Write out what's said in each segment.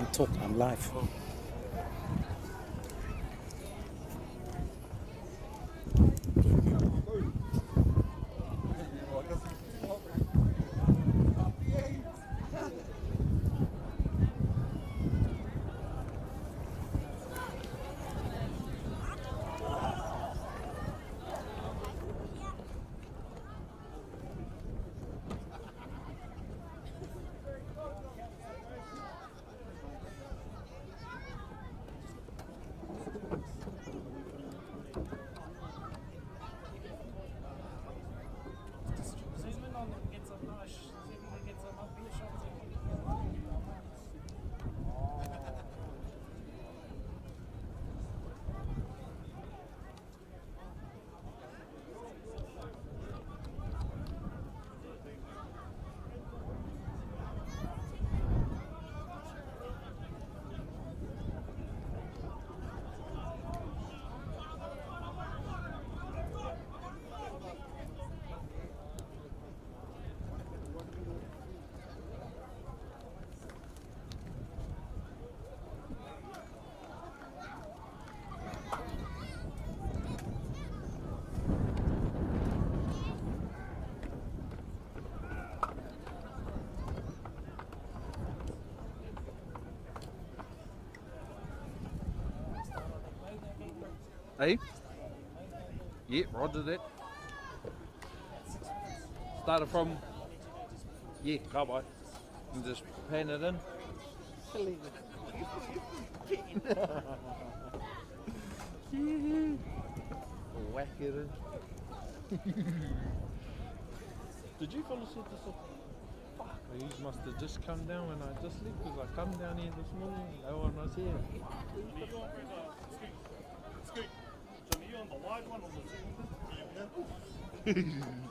I'm live. Hey? Yeah, roger that. Started from, yeah, go by. And just pan it in. Whack it in. Did you fall asleep this morning? Fuck, you must have just come down when I just left because I come down here this morning. No one was here. Scoot. Johnny, you on the wide one or the second one?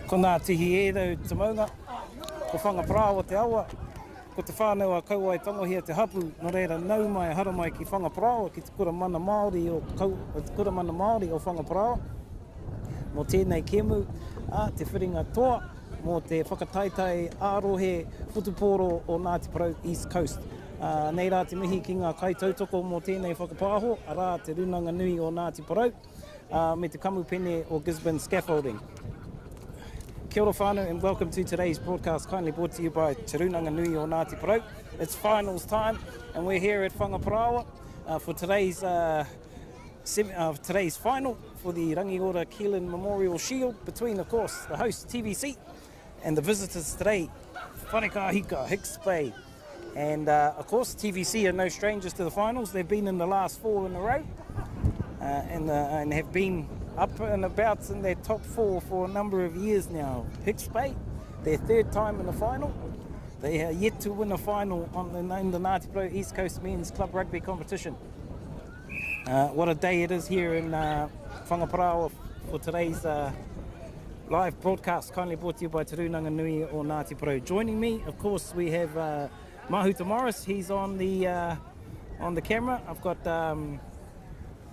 Ko nā tihi e rau te maunga, ko whangaprawa te awa, ko te whānau a kauai tongohia te hapu, no reira nau mai, hara mai ki whangaprawa, ki te kura mana Māori o whangaprawa. Mō tēnei kemu, te whiringa toa, mō te whakataitai ārohe whutupōro o Ngāti Porou East Coast. Nei rā te mihi ki ngā kaitautoko mō tēnei whakapāho, arā te runanga nui o Ngāti Porou, me te kamupene o Gisborne Scaffolding. Kia ora whānau and welcome to today's broadcast, kindly brought to you by Te Runanga Nui o Ngāti Porou. It's finals time and we're here at Whangaparāoa for today's final for the Rangiora Keelan Memorial Shield between, of course, the host TVC and the visitors today, Hicks Hicks Bay. And of course, TVC are no strangers to the finals. They've been in the last 4 in a row and have been up and about in their top 4 for a number of years now. Hicks Bay, their 3rd time in the final. They are yet to win a final in the Ngāti Porou East Coast Men's Club Rugby competition. What a day it is here in Whangaparāoa for today's live broadcast, kindly brought to you by Te Runanga Nui o Ngāti Porou. Joining me, of course, we have Mahuta Morris. He's on the camera. I've got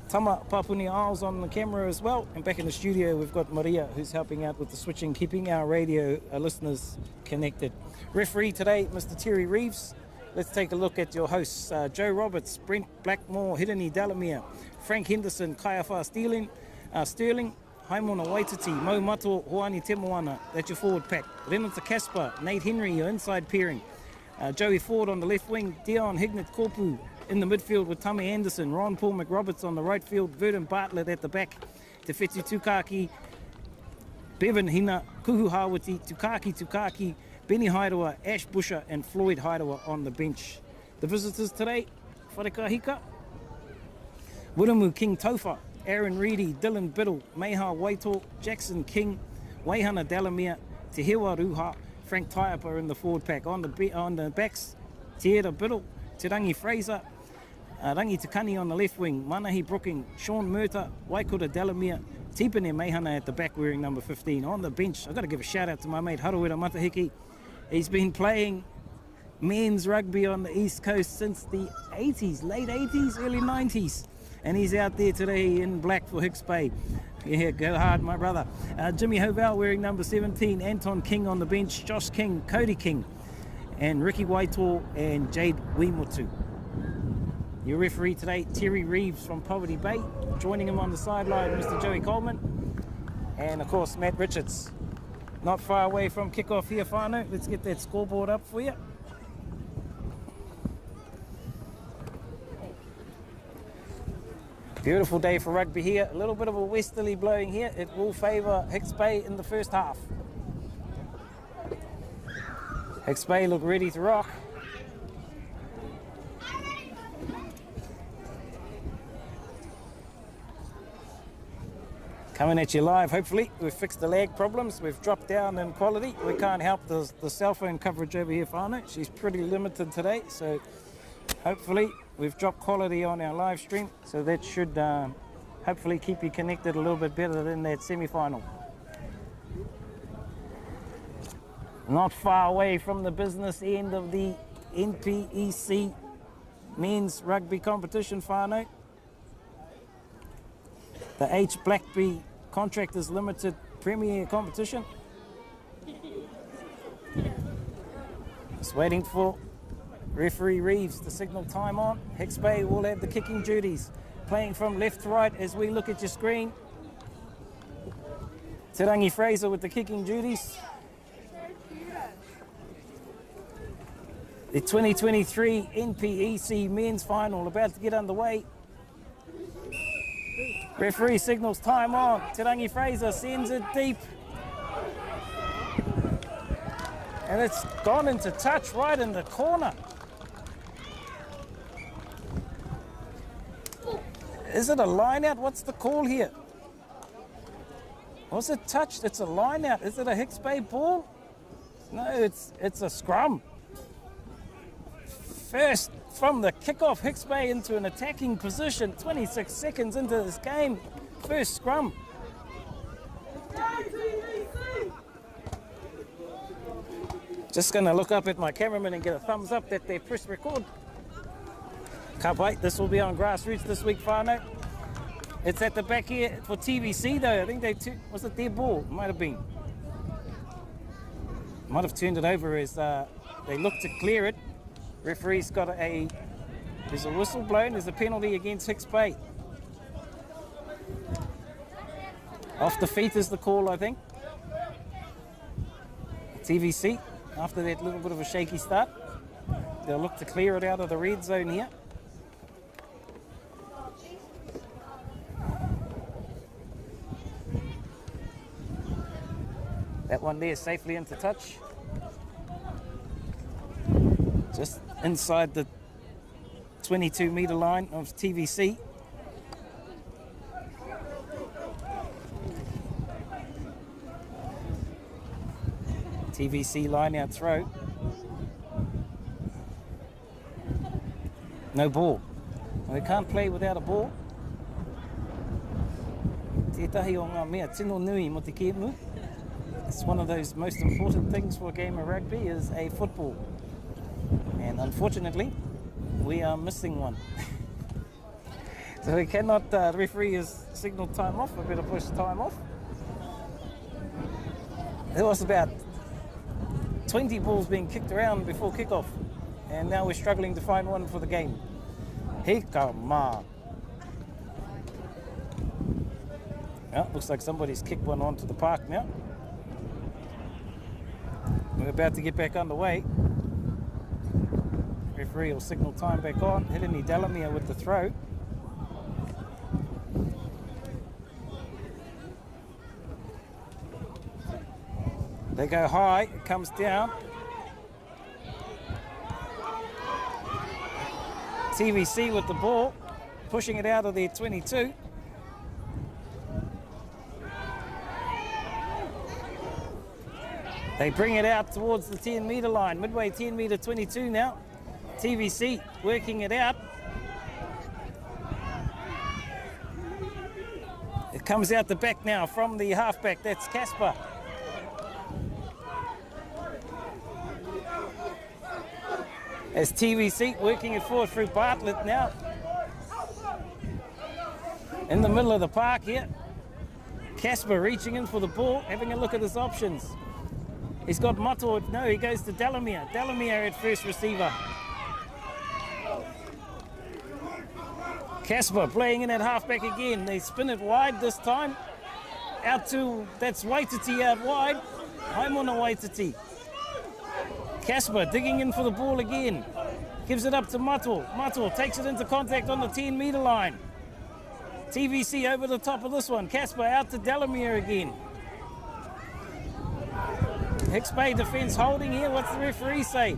Tama Papuni Isles on the camera as well. And back in the studio, we've got Maria, who's helping out with the switching, keeping our radio listeners connected. Referee today, Mr. Terry Reeves. Let's take a look at your hosts. Joe Roberts, Brent Blackmore, Hirini Delamere, Frank Henderson, Kaiawha Sterling, Haimona Waititi, Mo Mato, Hoani Temoana. That's your forward pack. Renata Kasper, Nate Henry, your inside pairing. Joey Ford on the left wing, Dion Hignett Korpu in the midfield with Tami Anderson, Ron Paul McRoberts on the right field, Verdon Bartlett at the back, Te Whetu Tukaki, Bevan Hina, Kuhu Hawati, Tukaki, Benny Haidawa, Ash Busher and Floyd Haidawa on the bench. The visitors today, Whareka Hika, Wiramu King Taufa, Aaron Reedy, Dylan Biddle, Meha Waito, Jackson King, Waihana Delamere, Te Hewa Ruha, Frank Taiapa in the forward pack. On the backs, Te Era Biddle, Te Rangi Fraser, Rangi Tukani on the left wing, Manahi Brooking, Sean Murta, Waikura Delamere, Tipene Meihana at the back wearing number 15. On the bench, I've got to give a shout out to my mate Harawira Matahiki. He's been playing men's rugby on the East Coast since the 80s, late 80s, early 90s. And he's out there today in black for Hicks Bay. Yeah, go hard, my brother. Jimmy Hovell wearing number 17, Anton King on the bench, Josh King, Cody King, and Ricky Waito and Jade Wimutu. Your referee today, Terry Reeves from Poverty Bay. Joining him on the sideline, Mr. Joey Coleman. And of course, Matt Richards. Not far away from kickoff here, whānau. Let's get that scoreboard up for you. Beautiful day for rugby here. A little bit of a westerly blowing here. It will favour Hicks Bay in the first half. Hicks Bay look ready to rock. Coming at you live, hopefully. We've fixed the lag problems. We've dropped down in quality. We can't help the cell phone coverage over here, whānau. She's pretty limited today, so hopefully we've dropped quality on our live stream. So that should hopefully keep you connected a little bit better than that semi-final. Not far away from the business end of the NPEC men's rugby competition, whānau. The H. Blackby Contractors Limited Premier Competition. Just waiting for referee Reeves to signal time on. Hicks Bay will have the kicking duties. Playing from left to right as we look at your screen. Te Rangi Fraser with the kicking duties. The 2023 NPEC men's final about to get underway. Referee signals time on. Te Rangi Fraser sends it deep. And it's gone into touch right in the corner. Is it a line out? What's the call here? Was it touched? It's a line out. Is it a Hicks Bay ball? No, it's a scrum. First from the kickoff, Hicks Bay into an attacking position. 26 seconds into this game. First scrum. Just going to look up at my cameraman and get a thumbs up that they pressed record. Can't wait. This will be on Grassroots this week, whānau. It's at the back here for TVC though. I think they was it their ball? Might have been. Might have turned it over as they look to clear it. Referee's got there's a whistle blown. There's a penalty against Hicks Bay. Off the feet is the call, I think. TVC, after that little bit of a shaky start, they'll look to clear it out of the red zone here. That one there safely into touch. Just inside the 22-metre line of TVC. TVC line out throw. No ball. Well, they can't play without a ball. Tētahi o ngā mea tino nui mo te kēmu. It's one of those most important things for a game of rugby is a football. And unfortunately, we are missing one. So we cannot, the referee has signalled time off. I better push time off. There was about 20 balls being kicked around before kickoff. And now we're struggling to find one for the game. Heka ma. Yeah, looks like somebody's kicked one onto the park now. We're about to get back underway. Referee will signal time back on. Hirini Delamere with the throw. They go high, it comes down. TVC with the ball, pushing it out of their 22. They bring it out towards the 10-metre line, midway 10-metre 22 now. TVC working it out. It comes out the back now from the halfback, that's Casper. As TVC working it forward through Bartlett now. In the middle of the park here. Casper reaching in for the ball, having a look at his options. He's got Mato, no, he goes to Delamere. Delamere at first receiver. Casper playing in at halfback again. They spin it wide this time. Out to, that's Waititi out wide. Haimona Waititi. Casper digging in for the ball again. Gives it up to Mato. Mato takes it into contact on the 10-metre line. TVC over the top of this one. Casper out to Delamere again. Hicks Bay defence holding here. What's the referee say?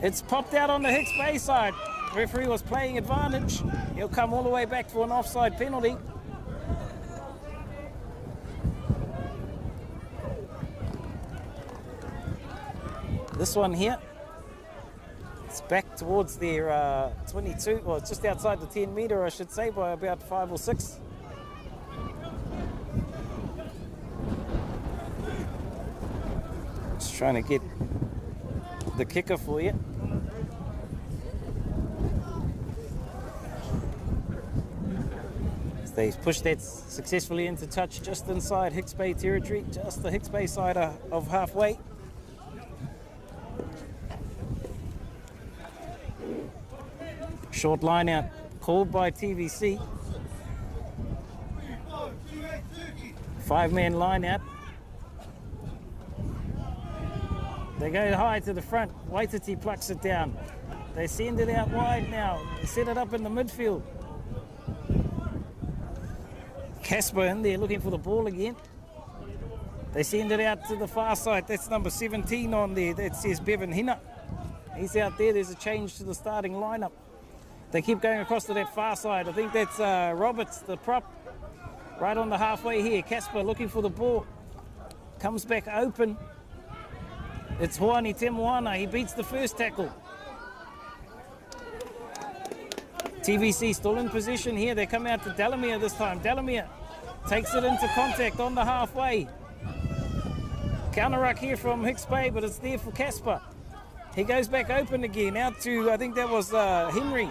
It's popped out on the Hicks Bay side. The referee was playing advantage. He'll come all the way back for an offside penalty. This one here, it's back towards their 22, well, it's just outside the 10-metre, I should say, by about 5 or 6. Just trying to get the kicker for you. They pushed that successfully into touch just inside Hicks Bay territory, just the Hicks Bay side of halfway. Short line out called by TVC. 5-man line out. They go high to the front. Waititi plucks it down. They send it out wide now. They set it up in the midfield. Casper in there looking for the ball again. They send it out to the far side. That's number 17 on there. That says Bevan Hina. He's out there. There's a change to the starting lineup. They keep going across to that far side. I think that's Roberts, the prop, right on the halfway here. Casper looking for the ball. Comes back open. It's Hoani Temoana. He beats the first tackle. TVC still in position here. They come out to Delamere this time. Delamere takes it into contact on the halfway. Counter ruck here from Hicks Bay, but it's there for Casper. He goes back open again, out to, I think that was Henry.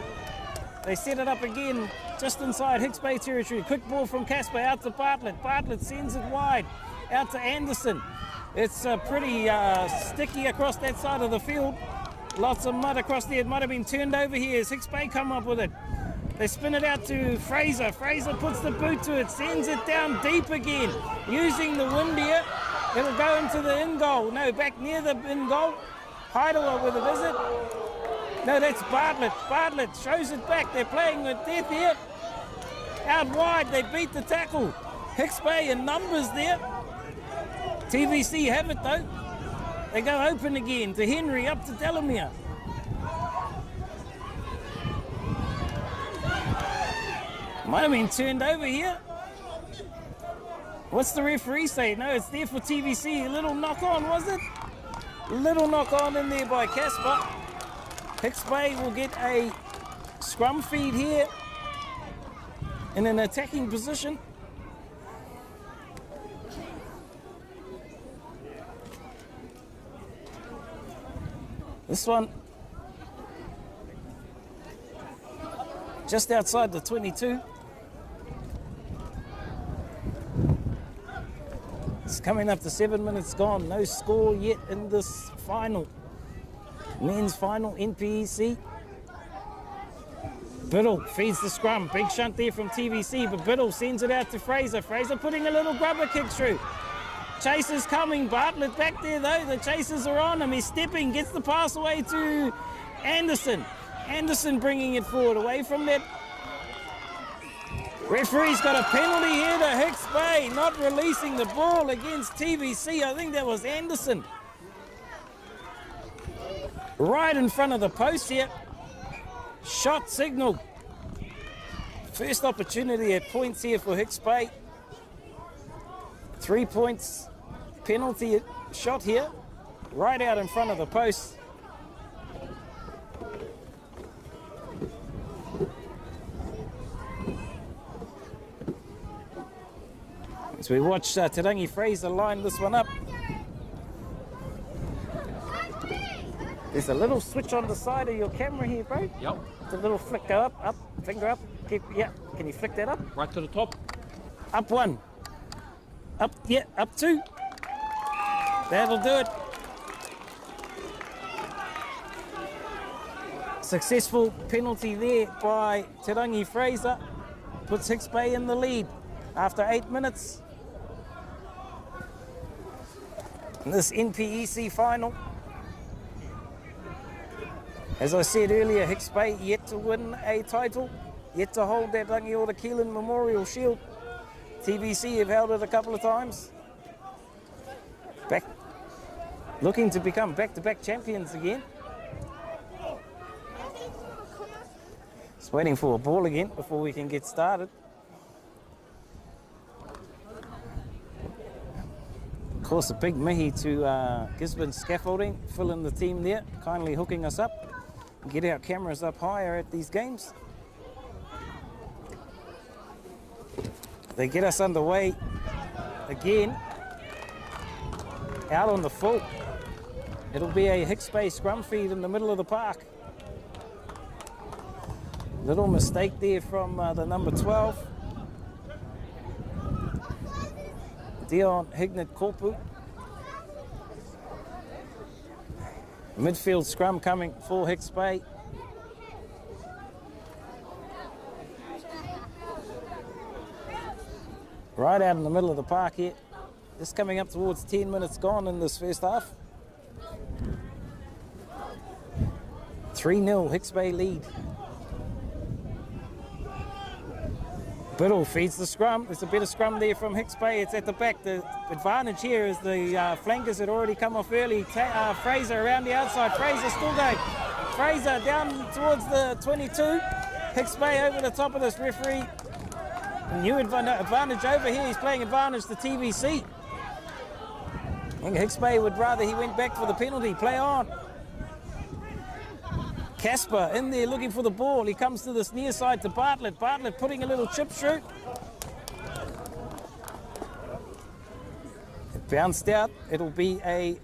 They set it up again, just inside Hicks Bay territory. Quick ball from Casper, out to Bartlett. Bartlett sends it wide, out to Anderson. It's pretty sticky across that side of the field. Lots of mud across there. It might have been turned over here as Hicks Bay come up with it. They spin it out to Fraser. Fraser puts the boot to it, sends it down deep again. Using the wind here, it'll go into the in goal. No, back near the in goal. Heideler with a visit. No, that's Bartlett. Bartlett shows it back. They're playing with death here. Out wide, they beat the tackle. Hicks Bay in numbers there. TVC have it though. They go open again to Henry, up to Delamere. Might have been turned over here. What's the referee say? No, it's there for TVC. A little knock on, was it? Little knock on in there by Casper. Hicks Bay will get a scrum feed here in an attacking position. This one just outside the 22. It's coming up to 7 minutes gone. No score yet in this final. Men's final, NPEC. Biddle feeds the scrum. Big shunt there from TVC, but Biddle sends it out to Fraser. Fraser putting a little grubber kick through. Chasers coming. Bartlett back there though. The chasers are on him. He's stepping. Gets the pass away to Anderson. Anderson bringing it forward away from that. Referee's got a penalty here to Hicks Bay, not releasing the ball against TVC. I think that was Anderson. Right in front of the post here. Shot signal. First opportunity at points here for Hicks Bay. 3 points. Penalty shot here. Right out in front of the post. As we watch Tarangi Fraser line this one up. There's a little switch on the side of your camera here, bro. Yep. It's a little flick, go up, finger up. Keep, yeah, can you flick that up? Right to the top. Up one. Up, yeah, up two. That'll do it. Successful penalty there by Tarangi Fraser. Puts Hicks Bay in the lead after 8 minutes. In this NPEC final. As I said earlier, Hicks Bay yet to win a title, yet to hold that Rangiora Keelan Memorial Shield. TVC have held it a couple of times. Back, looking to become back-to-back champions again. Just waiting for a ball again before we can get started. Of course, a big mihi to Gisborne Scaffolding, filling the team there, kindly hooking us up. Get our cameras up higher at these games. They get us underway again. Out on the full. It'll be a Hicks Bay scrum feed in the middle of the park. Little mistake there from the number 12. Dion Hignett Korpu. Midfield scrum coming for Hicks Bay. Right out in the middle of the park here. Just coming up towards 10 minutes gone in this first half. 3-0 Hicks Bay lead. Biddle feeds the scrum. There's a bit of scrum there from Hicks Bay. It's at the back. The advantage here is the flankers had already come off early. Fraser around the outside. Fraser still going. Fraser down towards the 22. Hicks Bay over the top of this referee. New advantage over here. He's playing advantage to TVC. I think Hicks Bay would rather he went back for the penalty. Play on. Casper in there looking for the ball. He comes to this near side to Bartlett. Bartlett putting a little chip through. Bounced out. It'll be a...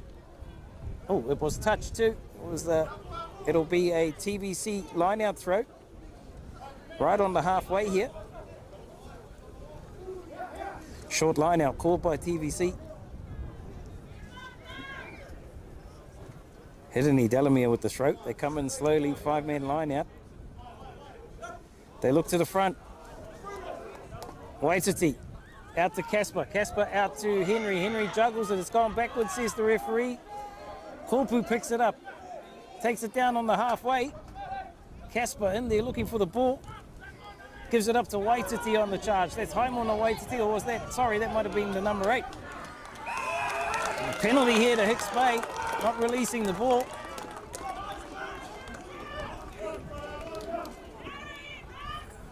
Oh, it was touched too. It'll be a TVC line-out throw. Right on the halfway here. Short line-out called by TVC. Hidden Delamere with the throw. They come in slowly, 5-man line-out. They look to the front. Waititi. Out to Casper. Casper out to Henry. Henry juggles it. It's gone backwards, says the referee. Korpu picks it up. Takes it down on the halfway. Casper in there looking for the ball. Gives it up to Waititi on the charge. That's Haimon on Waititi, or was that? Sorry, that might have been the number 8. Penalty here to Hicks Bay. Not releasing the ball.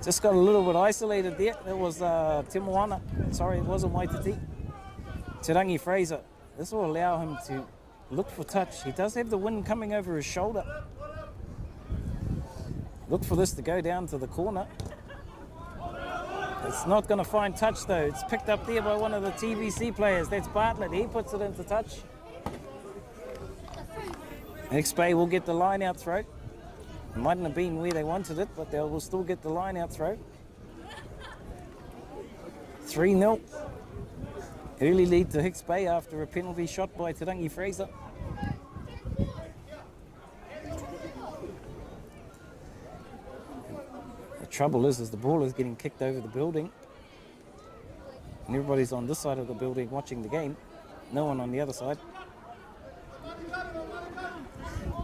Just got a little bit isolated there. That was Timoana. Sorry, it wasn't Waititi. Te Rangi Fraser. This will allow him to look for touch. He does have the wind coming over his shoulder. Look for this to go down to the corner. It's not going to find touch though. It's picked up there by one of the TVC players. That's Bartlett. He puts it into touch. Hicks Bay will get the line out throw. It mightn't have been where they wanted it, but they will still get the line out throw. 3-0. Early lead to Hicks Bay after a penalty shot by Te Rangi Fraser. The trouble is the ball is getting kicked over the building. And everybody's on this side of the building watching the game. No one on the other side.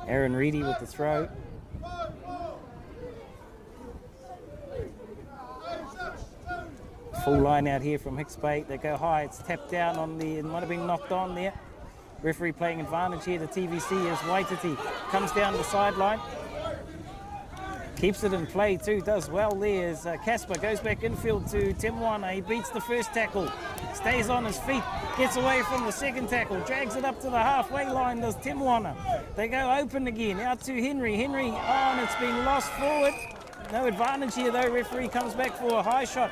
Aaron Reedy with the throw. Full line out here from Hicks Bay. They go high. It's tapped down on the... It might have been knocked on there. Referee playing advantage here to TVC as Waititi comes down the sideline. Keeps it in play too. Does well there as Casper goes back infield to Timoana. He beats the first tackle. Stays on his feet. Gets away from the second tackle. Drags it up to the halfway line. Does Timoana. They go open again. Out to Henry. Henry on. It's been lost forward. No advantage here though. Referee comes back for a high shot.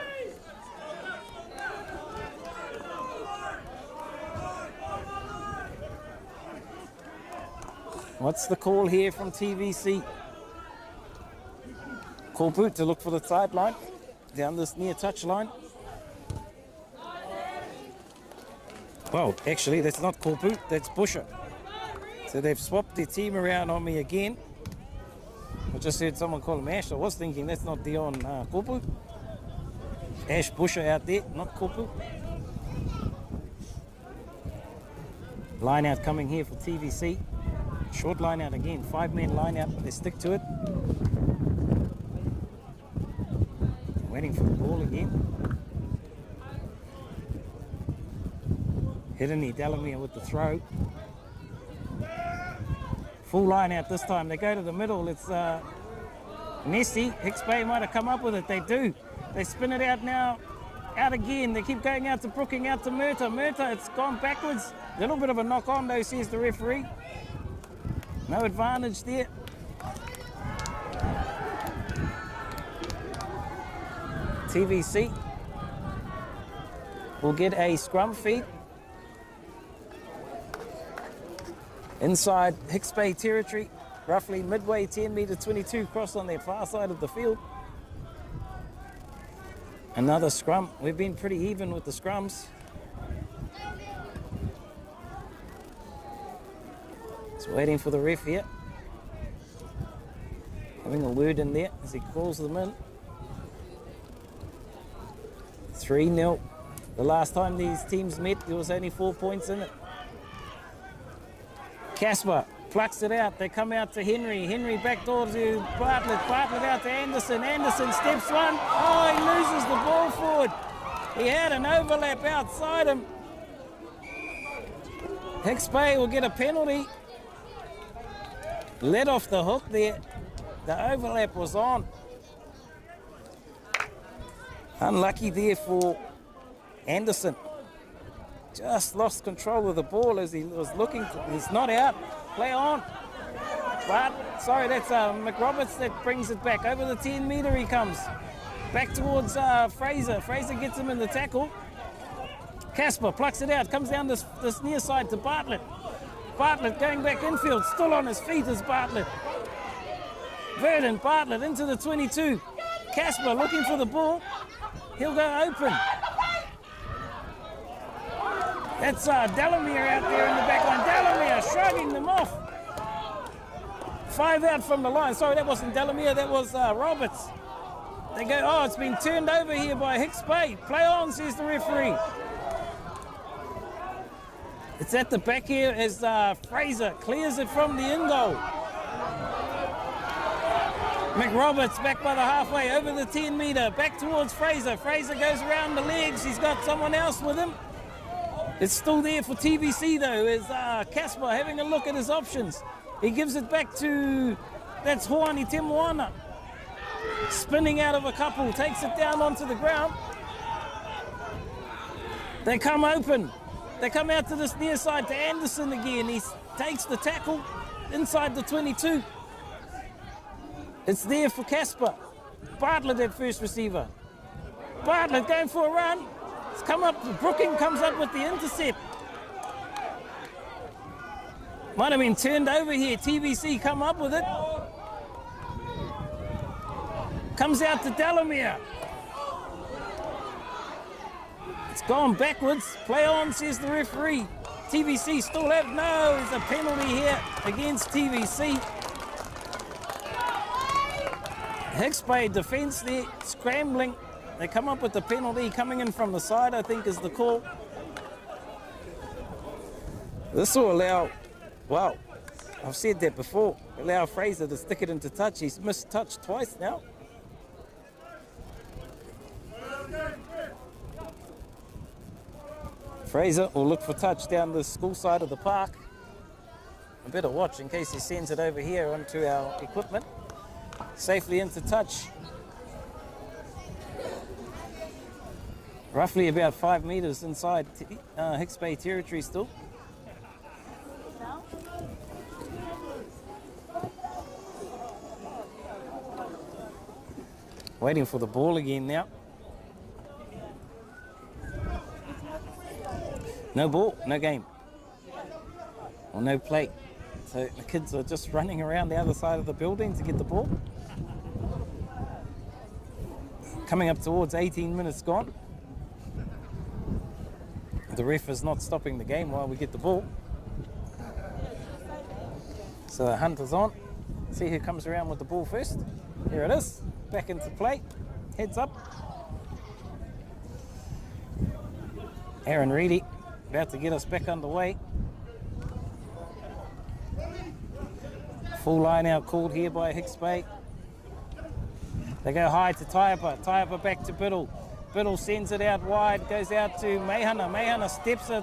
What's the call here from TVC? Korpu to look for the sideline, down this near touch line. Well, actually, that's not Korpu, that's Busher. So they've swapped their team around on me again. I just heard someone call him Ash. I was thinking that's not Dion Korpu. Ash Busher out there, not Korpu. Line out coming here for TVC. Short line out again, 5-man line out, they stick to it. Waiting for the ball again. Hidden Delamere with the throw. Full line out this time, they go to the middle, it's Nessie. Hicks Bay might have come up with it, they do. They spin it out now, out again, they keep going out to Brooking, out to Murta. Murta, it's gone backwards. A little bit of a knock on though, says the referee. No advantage there. TVC will get a scrum feed. Inside Hicks Bay territory, roughly midway 10 metre 22 cross on their far side of the field. Another scrum. We've been pretty even with the scrums. Waiting for the ref here. Having a word in there as he calls them in. 3-0. The last time these teams met, there was only 4 points in it. Casper plucks it out. They come out to Henry. Henry backdoor to Bartlett. Bartlett out to Anderson. Anderson steps one. Oh, he loses the ball forward. He had an overlap outside him. Hicks Bay will get a penalty. Let off the hook there. The overlap was on. Unlucky there for Anderson. Just lost control of the ball as he was looking. He's not out. Play on. But, sorry, that's McRoberts that brings it back. Over the 10 metre he comes. Back towards Fraser. Fraser gets him in the tackle. Casper plucks it out, comes down this near side to Bartlett. Bartlett going back infield, still on his feet is Bartlett. Verdon, Bartlett into the 22. Casper looking for the ball. He'll go open. That's Delamere out there in the back line. Delamere shrugging them off. 5 out from the line. Sorry, that wasn't Delamere, that was Roberts. They go, oh, it's been turned over here by Hicks Bay. Play on, says the referee. It's at the back here as Fraser clears it from the in goal. McRoberts back by the halfway, over the 10 metre, back towards Fraser. Fraser goes around the legs, he's got someone else with him. It's still there for TVC though, as Casper having a look at his options. He gives it back to, that's Hoani Temoana. Spinning out of a couple, takes it down onto the ground. They come open. They come out to this near side to Anderson again. He takes the tackle inside the 22. It's there for Casper. Bartlett at first receiver. Bartlett going for a run. It's come up, Brooking comes up with the intercept. Might have been turned over here. TVC come up with it. Comes out to Delamere. It's gone backwards. Play on, says the referee. TVC still have, no, there's a penalty here against TVC. Hicks Bay defence there, scrambling. They come up with the penalty, coming in from the side, I think is the call. This will allow, well, I've said that before, allow Fraser to stick it into touch. He's missed touch twice now. Fraser will look for touch down the school side of the park. I better watch in case he sends it over here onto our equipment. Safely into touch. Roughly about 5 metres inside Hicks Bay territory still. Waiting for the ball again now. No ball, no game. Or no play. So the kids are just running around the other side of the building to get the ball. Coming up towards 18 minutes gone. The ref is not stopping the game while we get the ball. So the hunt is on. See who comes around with the ball first. Here it is. Back into play. Heads up. Aaron Reedy about to get us back underway. Full line out called here by Hicks Bay. They go high to Taiapa. Taiapa back to Biddle. Biddle sends it out wide, goes out to Mehana. Mehana steps it.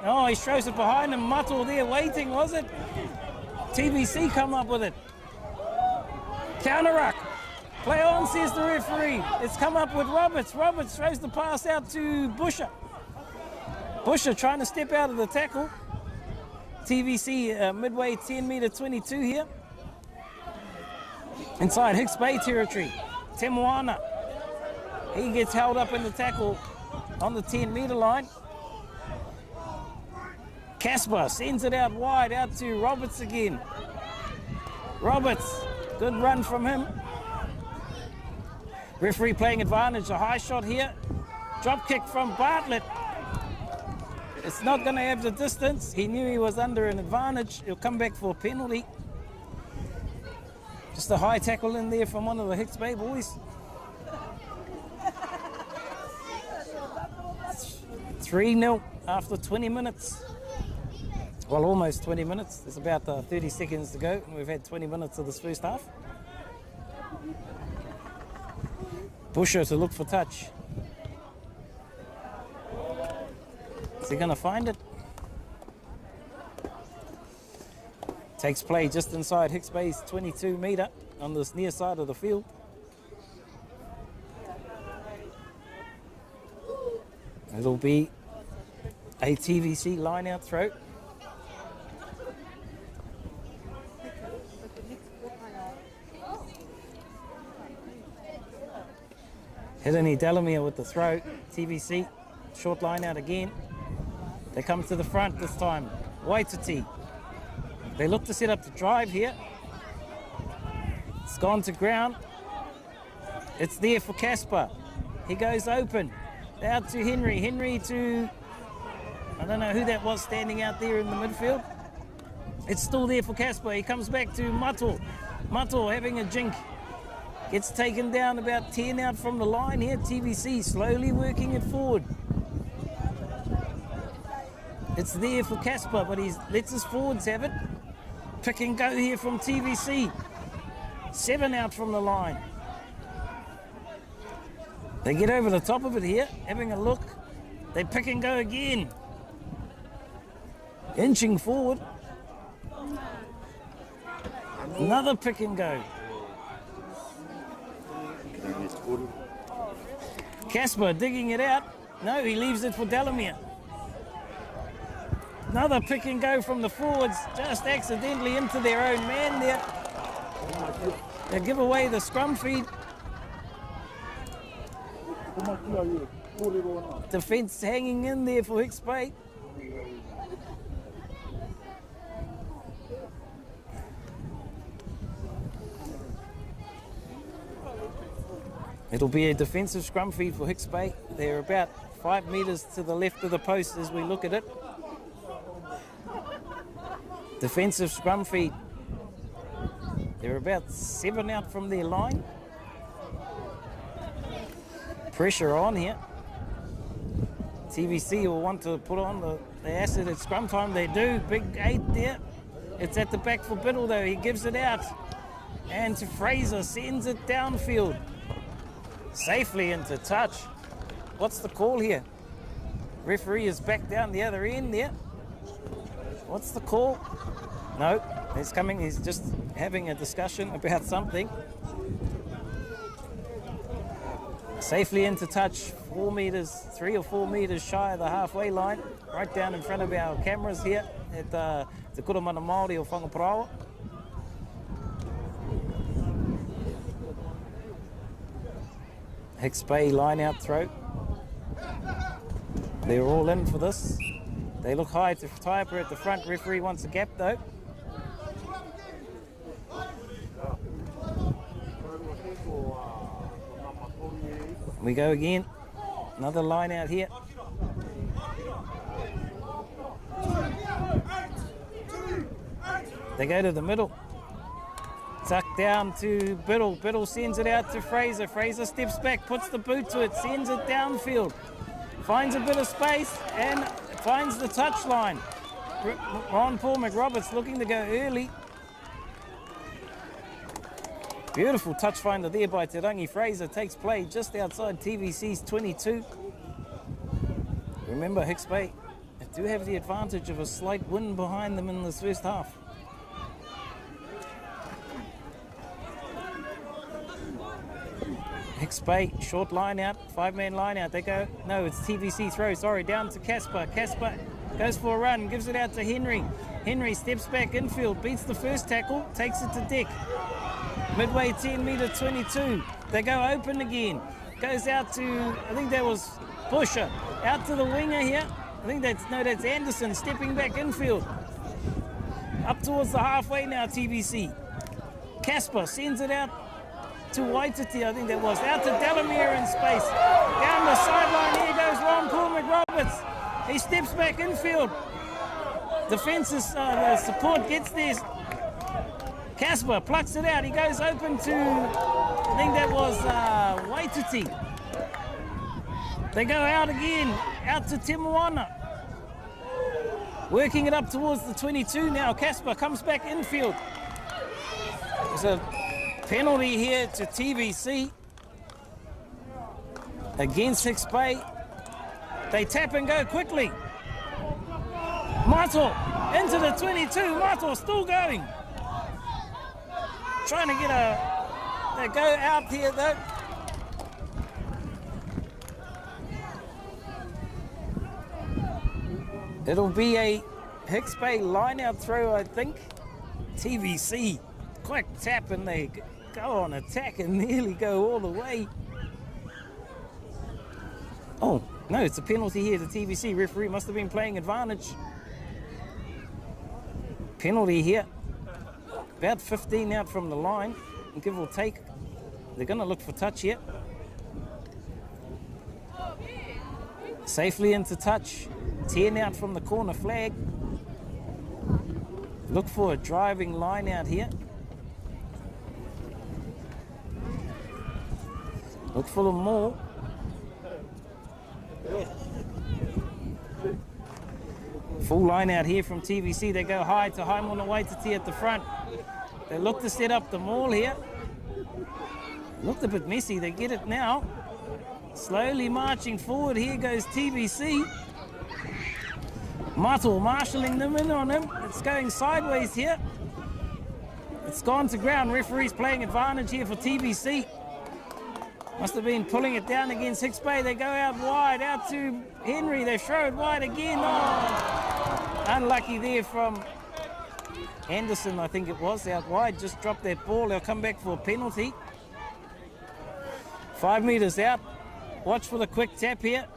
Oh, he throws it behind him. Mato there waiting, was it? TVC come up with it. Counter ruck. Play on, says the referee. It's come up with Roberts. Roberts throws the pass out to Busher. Busher trying to step out of the tackle. TVC midway 10 metre 22 here. Inside Hicks Bay territory. Temoana. He gets held up in the tackle on the 10 metre line. Casper sends it out wide, out to Roberts again. Roberts, good run from him. Referee playing advantage, a high shot here. Drop kick from Bartlett. It's not going to have the distance. He knew he was under an advantage. He'll come back for a penalty. Just a high tackle in there from one of the Hicks Bay boys. 3-0 after 20 minutes. Well, almost 20 minutes. There's about 30 seconds to go, and we've had 20 minutes of this first half. Busher to look for touch. Is he going to find it? Takes play just inside Hicks Bay's 22 metre on this near side of the field. It'll be a TVC line-out throw. Hideni Delamere with the throw. TVC Short line out again. They come to the front this time. Waititi. They look to set up the drive here. It's gone to ground. It's there for Casper. He goes open. Out to Henry. Henry to... I don't know who that was standing out there in the midfield. It's still there for Casper. He comes back to Mato. Mato having a jink. Gets taken down about 10 out from the line here. TVC slowly working it forward. It's there for Casper, but he lets his forwards have it. Pick and go here from TVC. 7 out from the line. They get over the top of it here, having a look. They pick and go again. Inching forward. Another pick and go. Casper digging it out. No, he leaves it for Delamere. Another pick and go from the forwards, just accidentally into their own man there. They give away the scrum feed. Defence hanging in there for Hicks Bay. It'll be a defensive scrum feed for Hicks Bay. They're about 5 metres to the left of the post as we look at it. Defensive scrum feed. They're about 7 out from their line. Pressure on here. TVC will want to put on the acid at scrum time. They do. Big 8 there. It's at the back for Biddle though. He gives it out. And to Fraser, sends it downfield. Safely into touch. What's the call here? Referee is back down the other end there. What's the call? No, he's coming. He's just having a discussion about something. Safely into touch. 4 metres, 3 or 4 metres shy of the halfway line. Right down in front of our cameras here at Te Kurumana Māori o Whangaparaoa. Hicks Bay line out throw. They're all in for this. They look high to Taipa at the front. Referee wants a gap though. We go again. Another line out here. They go to the middle. Tuck down to Biddle. Biddle sends it out to Fraser. Fraser steps back, puts the boot to it, sends it downfield. Finds a bit of space and finds the touch line. Ron Paul McRoberts looking to go early. Beautiful touch finder there by Te Rangi. Fraser takes play just outside TVC's 22. Remember, Hicks Bay do have the advantage of a slight wind behind them in this first half. Hicks Bay, short line out, 5-man line out. They go, no, it's TVC throw, sorry, down to Casper. Casper goes for a run, gives it out to Henry. Henry steps back infield, beats the first tackle, takes it to Dick. Midway 10 metre 22. They go open again. Goes out to, I think that was Busher. Out to the winger here. I think that's Anderson stepping back infield. Up towards the halfway now, TVC. Casper sends it out to Waititi, I think that was. Out to Delamere in space. Down the sideline, here goes Ron Paul McRoberts. He steps back infield. Defence's the support gets there. Casper plucks it out. He goes open to, I think that was Waititi. They go out again, out to Timuana. Working it up towards the 22 now. Casper comes back infield. There's a penalty here to TVC against Hicks Bay. They tap and go quickly. Mato into the 22. Mato still going. Trying to get they go out here though. It'll be a Hicks Bay line-out throw, I think. TVC, quick tap and they go on attack and nearly go all the way. Oh, No, it's a penalty here. The TVC referee must have been playing advantage. Penalty here. About 15 out from the line, give or take. They're going to look for touch here. Safely into touch. 10 out from the corner flag. Look for a driving line out here. Look for them more. Full line out here from TVC. They go high to Haimon Waititi at the front. They look to set up the maul here. Looked a bit messy. They get it now. Slowly marching forward. Here goes TVC. Mato marshalling them in on him. It's going sideways here. It's gone to ground. Referee's playing advantage here for TVC. Must have been pulling it down against Hicks Bay. They go out wide, out to Henry. They throw it wide again. Oh, unlucky there from Anderson, I think it was, out wide. Just dropped that ball. They'll come back for a penalty. 5 metres out. Watch for the quick tap here.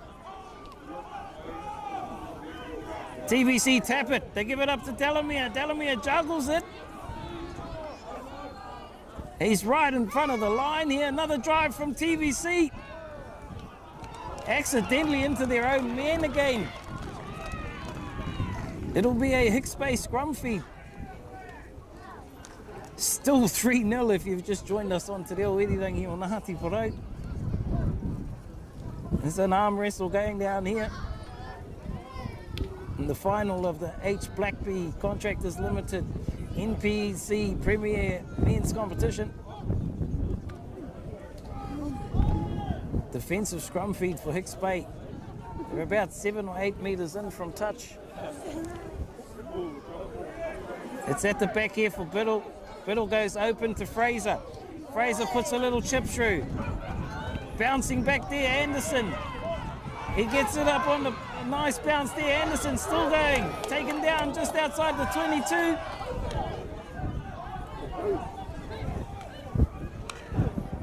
TVC tap it. They give it up to Delamere. Delamere juggles it. He's right in front of the line here. Another drive from TVC. Accidentally into their own man again. It'll be a Hicks Bay scrum feed. Still 3-0 if you've just joined us on Te Reo Irirangi o Ngāti Porou. There's an arm wrestle going down here. In the final of the H. Blackby Contractors Limited NPC Premier Men's Competition. Defensive scrum feed for Hicks Bay. They're about 7 or 8 metres in from touch. It's at the back here for Biddle. Biddle goes open to Fraser. Fraser puts a little chip through. Bouncing back there, Anderson. He gets it up on the nice bounce there. Anderson still going. Taken down just outside the 22.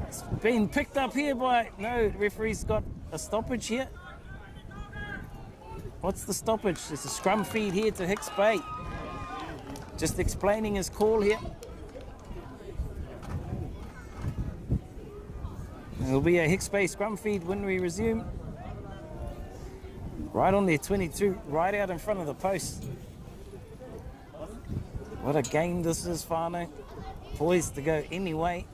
It's been picked up here by... No, referee's got a stoppage here. What's the stoppage? It's a scrum feed here to Hicks Bay. Just explaining his call here. It'll be a Hicks Bay scrum feed when we resume. Right on their 22, right out in front of the post. What a game this is, whānau. Poised to go anyway.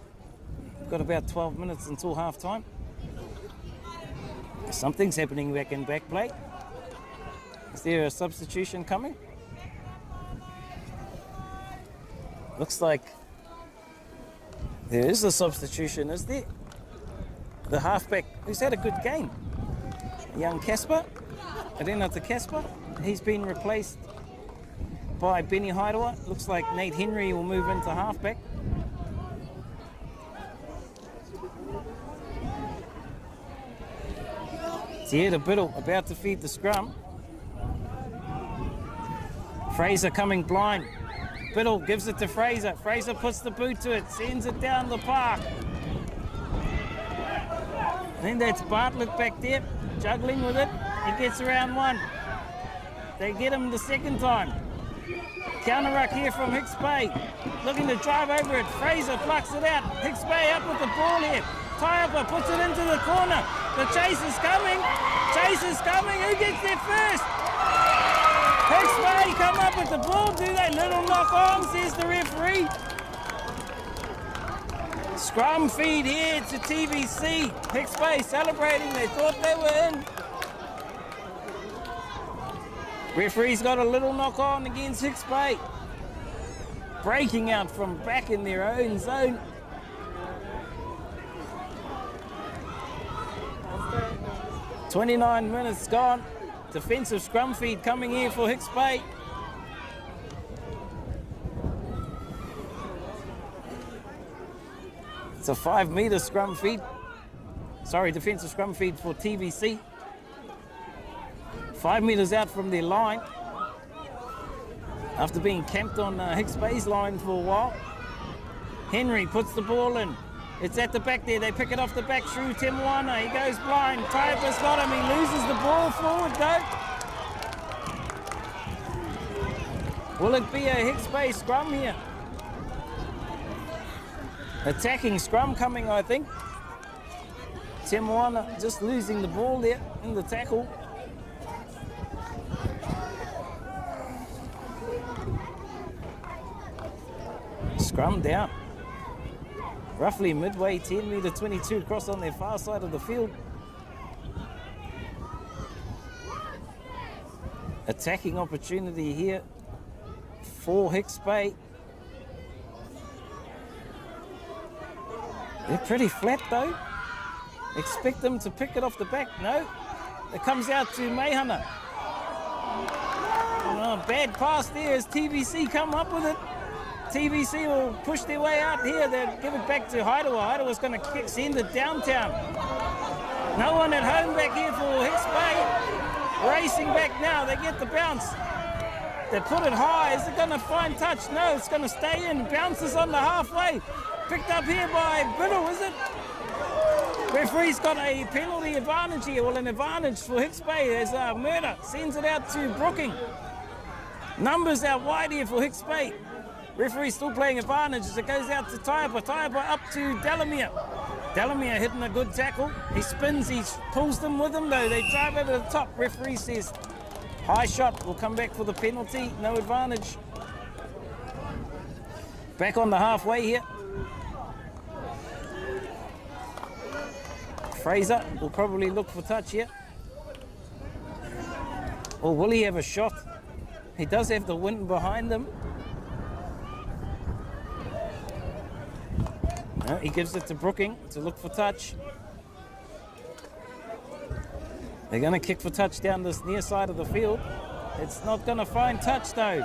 We've got about 12 minutes until half time. Something's happening back in back play. Is there a substitution coming? Looks like there is a substitution, is there? The halfback who's had a good game. Young Casper, Renata Casper, he's been replaced by Benny Hairoa. Looks like Nate Henry will move into halfback. Tieta Biddle about to feed the scrum. Fraser coming blind. Biddle gives it to Fraser. Fraser puts the boot to it, sends it down the park. Then that's Bartlett back there, juggling with it. He gets around one. They get him the second time. Counter ruck here from Hicks Bay. Looking to drive over it. Fraser plucks it out. Hicks Bay up with the ball here. Taiapa puts it into the corner. The chase is coming. Chase is coming. Who gets there first? Hicks Bay come up with the ball. Do they? Little knock on, says the referee. Scrum feed here to TVC. Hicks Bay celebrating. They thought they were in. Referee's got a little knock on against Hicks Bay. Breaking out from back in their own zone. "29 minutes gone. Defensive scrum feed coming here for Hicks Bay. It's a 5-metre scrum feed. Sorry, defensive scrum feed for TVC. 5 metres out from their line. After being camped on Hicks Bay's line for a while. Henry puts the ball in. It's at the back there. They pick it off the back. Shrew Temuana. He goes blind. Taipa's got him. He loses the ball forward though. Will it be a Hicks Bay scrum here? Attacking scrum coming, I think. Temuana just losing the ball there in the tackle. Scrum down. Roughly midway, 10 metre 22 across on their far side of the field. Attacking opportunity here for Hicks Bay. They're pretty flat though. Expect them to pick it off the back. No, it comes out to Meihana. Oh, bad pass there as TVC come up with it. TVC will push their way out here. They'll give it back to Haidawa. Haidawa's going to send it downtown. No one at home back here for Hicks Bay. Racing back now. They get the bounce. They put it high. Is it going to find touch? No, it's going to stay in. Bounces on the halfway. Picked up here by Biddle, is it? Referee's got a penalty advantage here. Well, an advantage for Hicks Bay. There's Murder. Sends it out to Brooking. Numbers out wide here for Hicks Bay. Referee still playing advantage as it goes out to Taipa. Taipa up to Delamere. Delamere hitting a good tackle. He spins, he pulls them with him though. They drive over the top. Referee says high shot will come back for the penalty. No advantage. Back on the halfway here. Fraser will probably look for touch here. Or will he have a shot? He does have the wind behind him. No, he gives it to Brooking to look for touch. They're going to kick for touch down this near side of the field. It's not going to find touch though.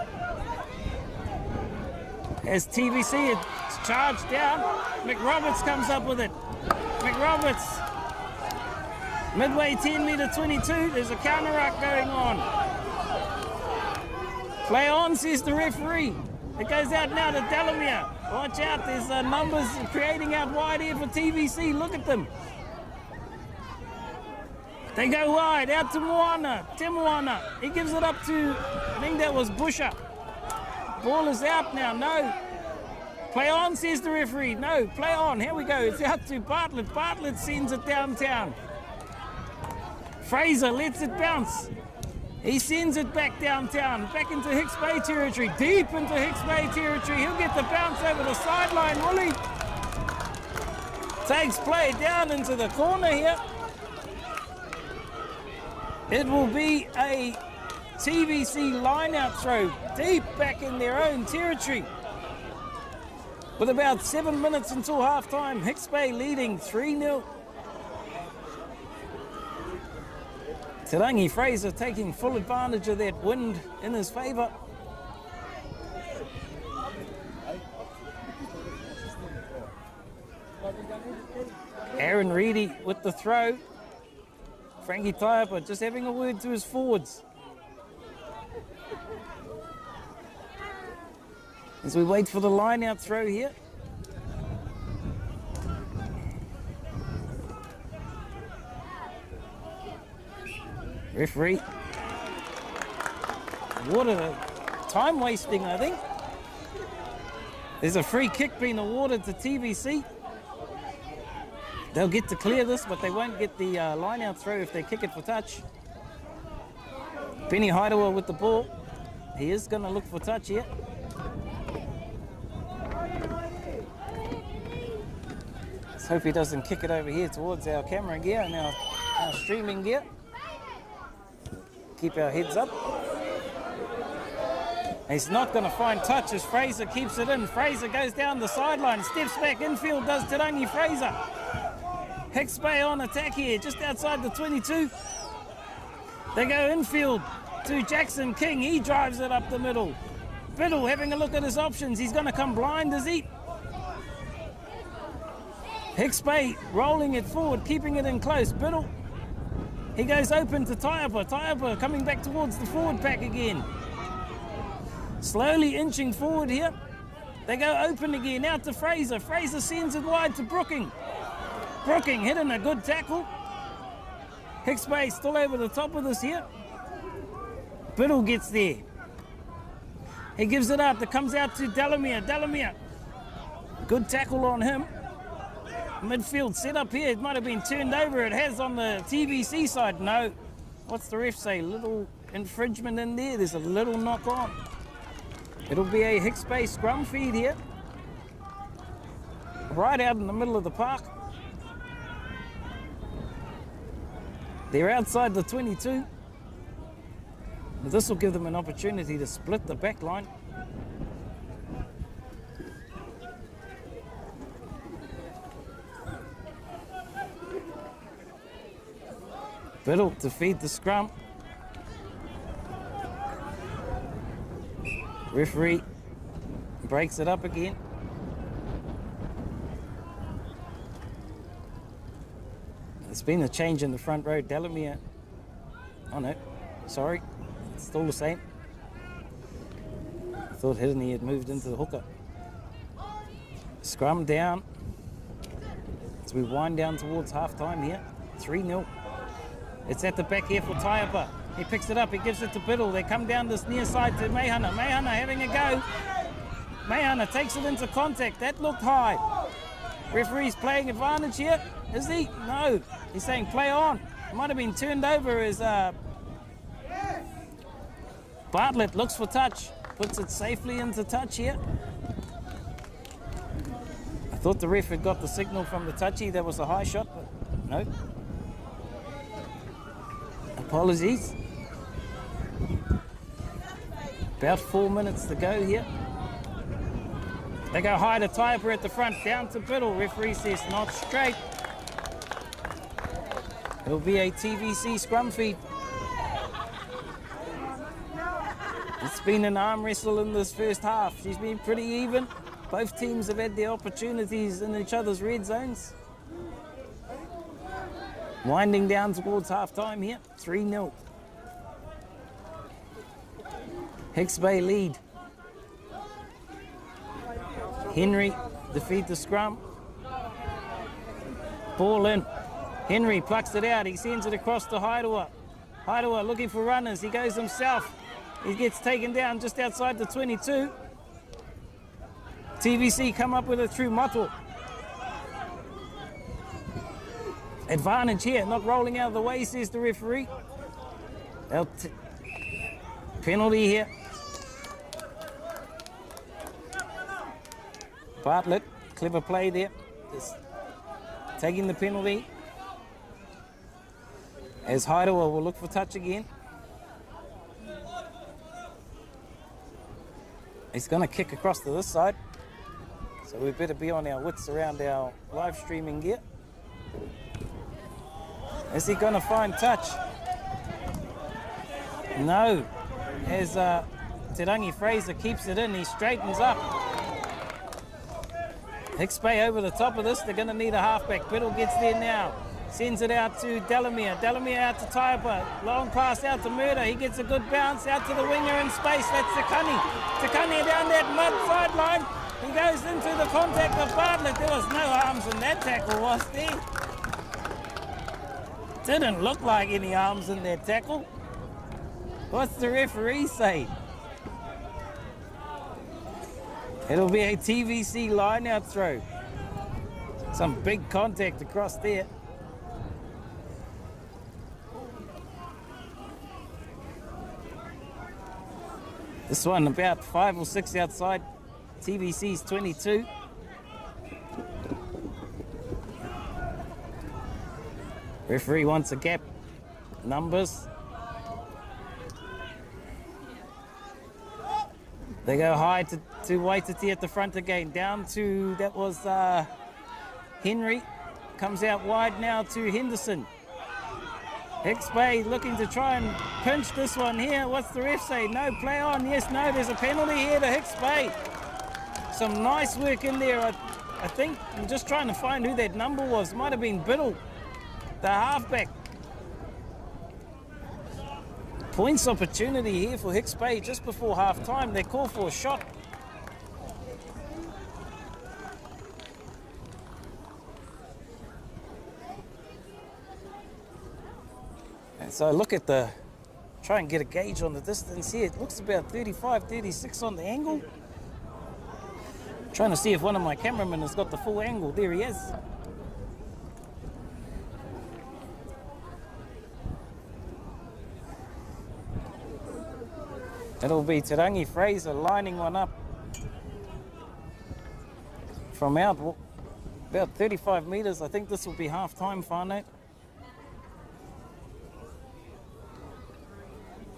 As TVC it's charged down, McRoberts comes up with it. McRoberts, midway 10 metre 22, there's a counter ruck going on. Play on, says the referee. It goes out now to Delamere. Watch out, there's numbers creating out wide here for TVC. Look at them. They go wide, out to Moana. Temuana. He gives it up to, I think that was Busher. Ball is out now, no. Play on, says the referee. No, play on, here we go. It's out to Bartlett. Bartlett sends it downtown. Fraser lets it bounce. He sends it back downtown, back into Hicks Bay territory, deep into Hicks Bay territory. He'll get the bounce over the sideline, will he? Takes play down into the corner here. It will be a TVC line-out throw, deep back in their own territory. With about 7 minutes until half-time, Hicks Bay leading 3-0. Te Rangi Fraser taking full advantage of that wind in his favour. Aaron Reedy with the throw. Frankie Taipa just having a word to his forwards. As we wait for the line-out throw here. Referee. What a time wasting, I think. There's a free kick being awarded to TVC. They'll get to clear this, but they won't get the line-out throw if they kick it for touch. Penny Haidawa with the ball. He is going to look for touch here. Let's hope he doesn't kick it over here towards our camera gear and our streaming gear. Keep our heads up. He's not going to find touch as Fraser keeps it in. Fraser goes down the sideline, steps back infield, does Te Rangi Fraser. Hicks Bay on attack here, just outside the 22. They go infield to Jackson King. He drives it up the middle. Biddle having a look at his options. He's going to come blind, is he? Hicks Bay rolling it forward, keeping it in close. Biddle. He goes open to Taipa. Taipa coming back towards the forward pack again. Slowly inching forward here. They go open again, out to Fraser. Fraser sends it wide to Brooking. Brooking hitting a good tackle. Hicks Bay still over the top of this here. Biddle gets there. He gives it up. It comes out to Delamere. Delamere. Good tackle on him. Midfield set up here. It might have been turned over. It has on the TVC side. No. What's the ref say? Little infringement in there. There's a little knock on. It'll be a Hicks Bay scrum feed here. Right out in the middle of the park. They're outside the 22. But this will give them an opportunity to split the back line. Biddle to feed the scrum. Referee breaks it up again. There's been a change in the front row. Delamere. Oh no, sorry. It's still the same. I thought Hidden had moved into the hooker. Scrum down. As we wind down towards half time here. 3-0. It's at the back here for Taiapa. He picks it up, he gives it to Biddle. They come down this near side to Meihana. Meihana having a go. Meihana takes it into contact. That looked high. Referee's playing advantage here. Is he? No. He's saying play on. It might have been turned over as Bartlett looks for touch. Puts it safely into touch here. I thought the ref had got the signal from the touchy. That was a high shot, but no. Apologies. About 4 minutes to go here. They go high to Taiapa at the front, down to Biddle. Referee says not straight. It'll be a TVC scrum feed. It's been an arm wrestle in this first half. She's been pretty even. Both teams have had their opportunities in each other's red zones. Winding down towards half time here, 3-0. Hicks Bay lead. Henry defeat the scrum. Ball in. Henry plucks it out. He sends it across to Hairoa. Hairoa looking for runners. He goes himself. He gets taken down just outside the 22. TVC come up with it through Mato. Advantage here, not rolling out of the way, says the referee. Penalty here. Bartlett, clever play there. Just taking the penalty. As Hairoa will look for touch again. He's going to kick across to this side. So we better be on our wits around our live streaming gear. Is he going to find touch? No. As Te Rangi Fraser keeps it in, he straightens up. Hicks Bay over the top of this. They're going to need a halfback. Biddle gets there now. Sends it out to Delamere. Delamere out to Taiapa. Long pass out to Murder. He gets a good bounce out to the winger in space. That's Takani. Takani down that mud sideline. He goes into the contact of Bartlett. There was no arms in that tackle, was there? Didn't look like any arms in that tackle. What's the referee say? It'll be a TVC line-out throw. Some big contact across there. This one about 5 or 6 outside TVC's 22. Referee wants a gap. Numbers. They go high to Waititi at the front again. Down to, that was Henry. Comes out wide now to Henderson. Hicks Bay looking to try and pinch this one here. What's the ref say? No, play on. Yes, no, there's a penalty here to Hicks Bay. Some nice work in there. I think I'm just trying to find who that number was. Might have been Biddle, the halfback. Points opportunity here for Hicks Bay just before half time. They call for a shot. So look at the, try and get a gauge on the distance here. It looks about 35, 36 on the angle. Trying to see if one of my cameramen has got the full angle. There he is. It'll be Te Rangi Fraser lining one up from out about 35 metres. I think this will be half time, whānau.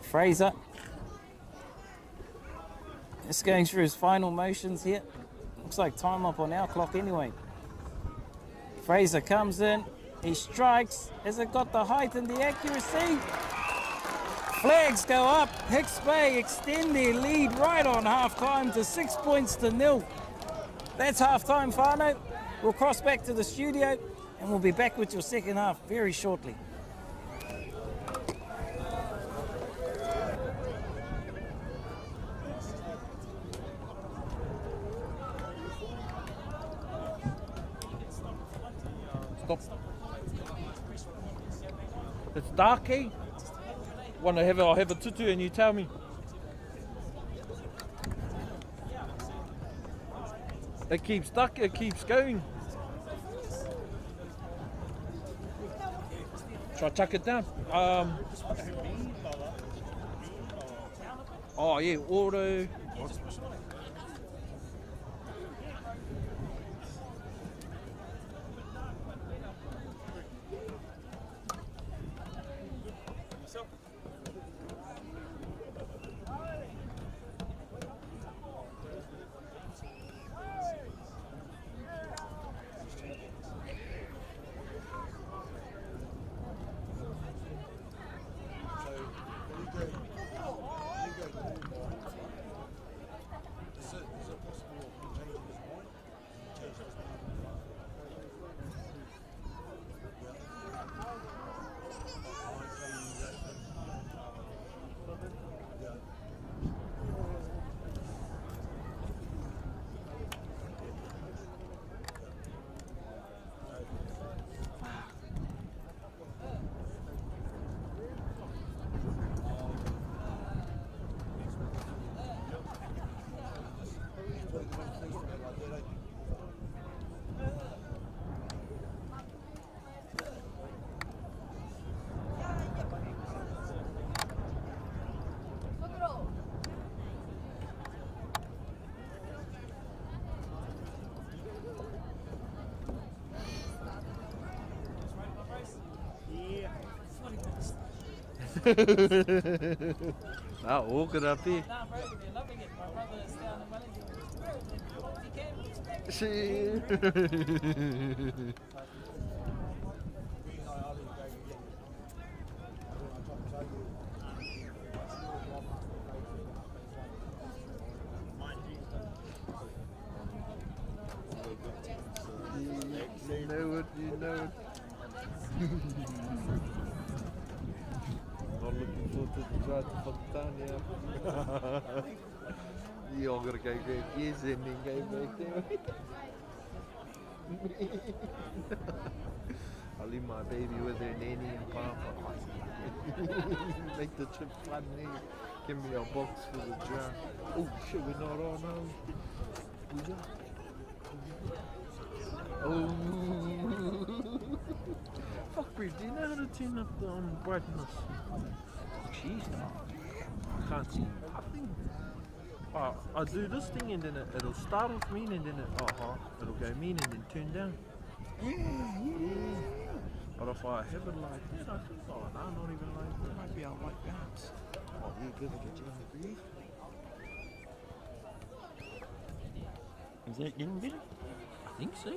Fraser just going through his final motions here. Looks like time up on our clock anyway. Fraser comes in, he strikes. Has it got the height and the accuracy? Flags go up. Hicks Bay extend their lead right on half time to 6 points to 0. That's half time, whānau. We'll cross back to the studio and we'll be back with your second half very shortly. Stop. It's dark, eh? I'll have a tutu and you tell me. It keeps stuck, it keeps going. Shall I chuck it down? Oh yeah, auto. I'll walk it up here. No, bro, you're loving it. My brother is down in Wellington. See. You know it. Not looking forward to the drive to Fontana. Yeah, I'm gonna go grab yes and then go back there. I'll leave my baby with her nanny and papa. Make the trip fun there. Give me a box for the jar. Oh shit, we're not on now. We are. Oh. Fuck, bro, do you know how to turn up the brightness? Jeez, no. I can't see nothing. I do this thing and then it'll start off mean and then it'll go mean and then turn down. Yeah. But if I have it like this, I think, oh no, not even like that. It might be on like that. Oh yeah, good to get you on the breathe. Is that getting better? I think so.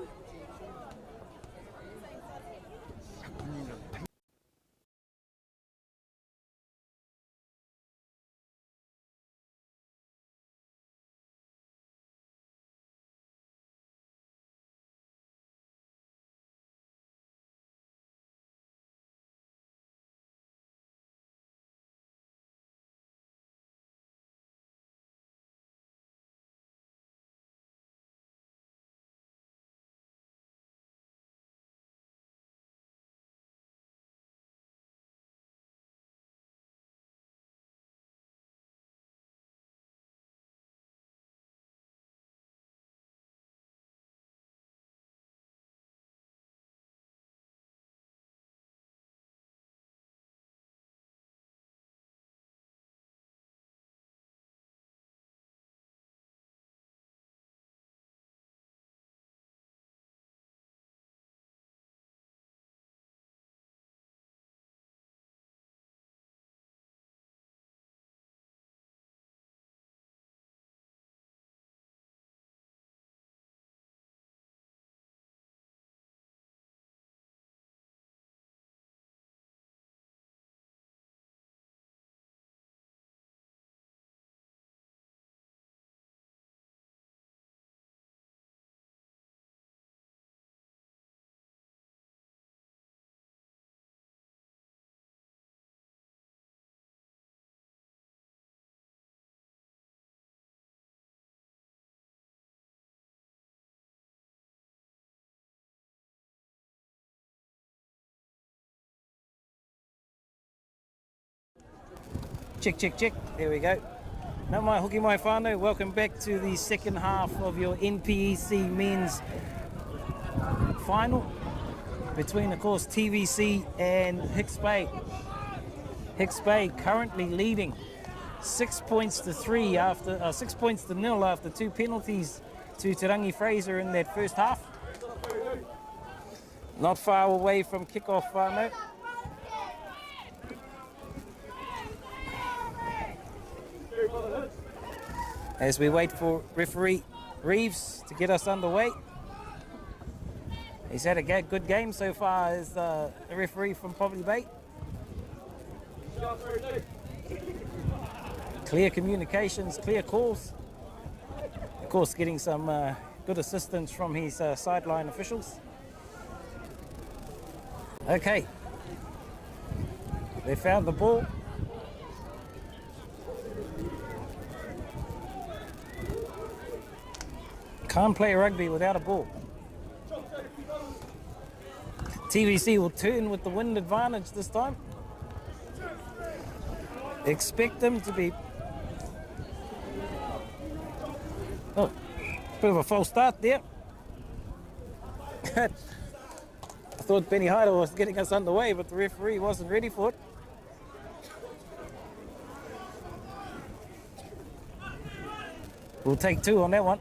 Check, check, check. There we go. Nau mai hoki mai whānau. Welcome back to the second half of your NPEC men's final between, of course, TVC and Hicks Bay. Hicks Bay currently leading 6 points to 3 after 6 points to 0 after 2 penalties to Te Rangi Fraser in that first half. Not far away from kick-off, whānau. As we wait for referee Reeves to get us underway. He's had a good game so far as the referee from Poverty Bay. Clear communications, clear calls. Of course, getting some good assistance from his sideline officials. Okay. They found the ball. Can't play rugby without a ball. TVC will turn with the wind advantage this time. Expect them to be... Oh, bit of a false start there. I thought Benny Hyder was getting us underway, but the referee wasn't ready for it. We'll take 2 on that one.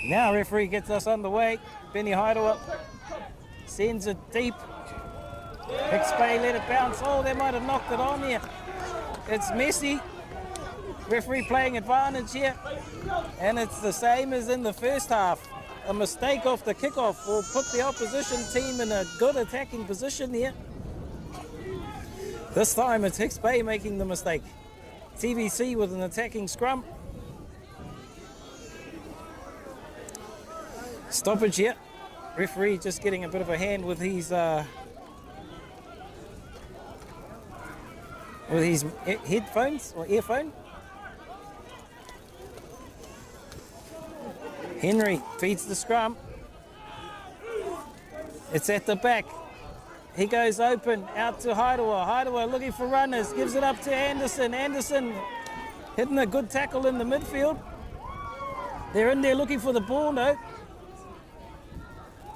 Now referee gets us underway. Benny Hyder sends it deep. Hicks Bay let it bounce. Oh, they might have knocked it on here. It's messy. Referee playing advantage here. And it's the same as in the first half. A mistake off the kickoff will put the opposition team in a good attacking position here. This time it's Hicks Bay making the mistake. TVC with an attacking scrum. Stoppage here. Referee just getting a bit of a hand with his headphones or earphone. Henry feeds the scrum. It's at the back. He goes open out to Haidawa. Haidawa looking for runners. Gives it up to Anderson. Anderson hitting a good tackle in the midfield. They're in there looking for the ball, no.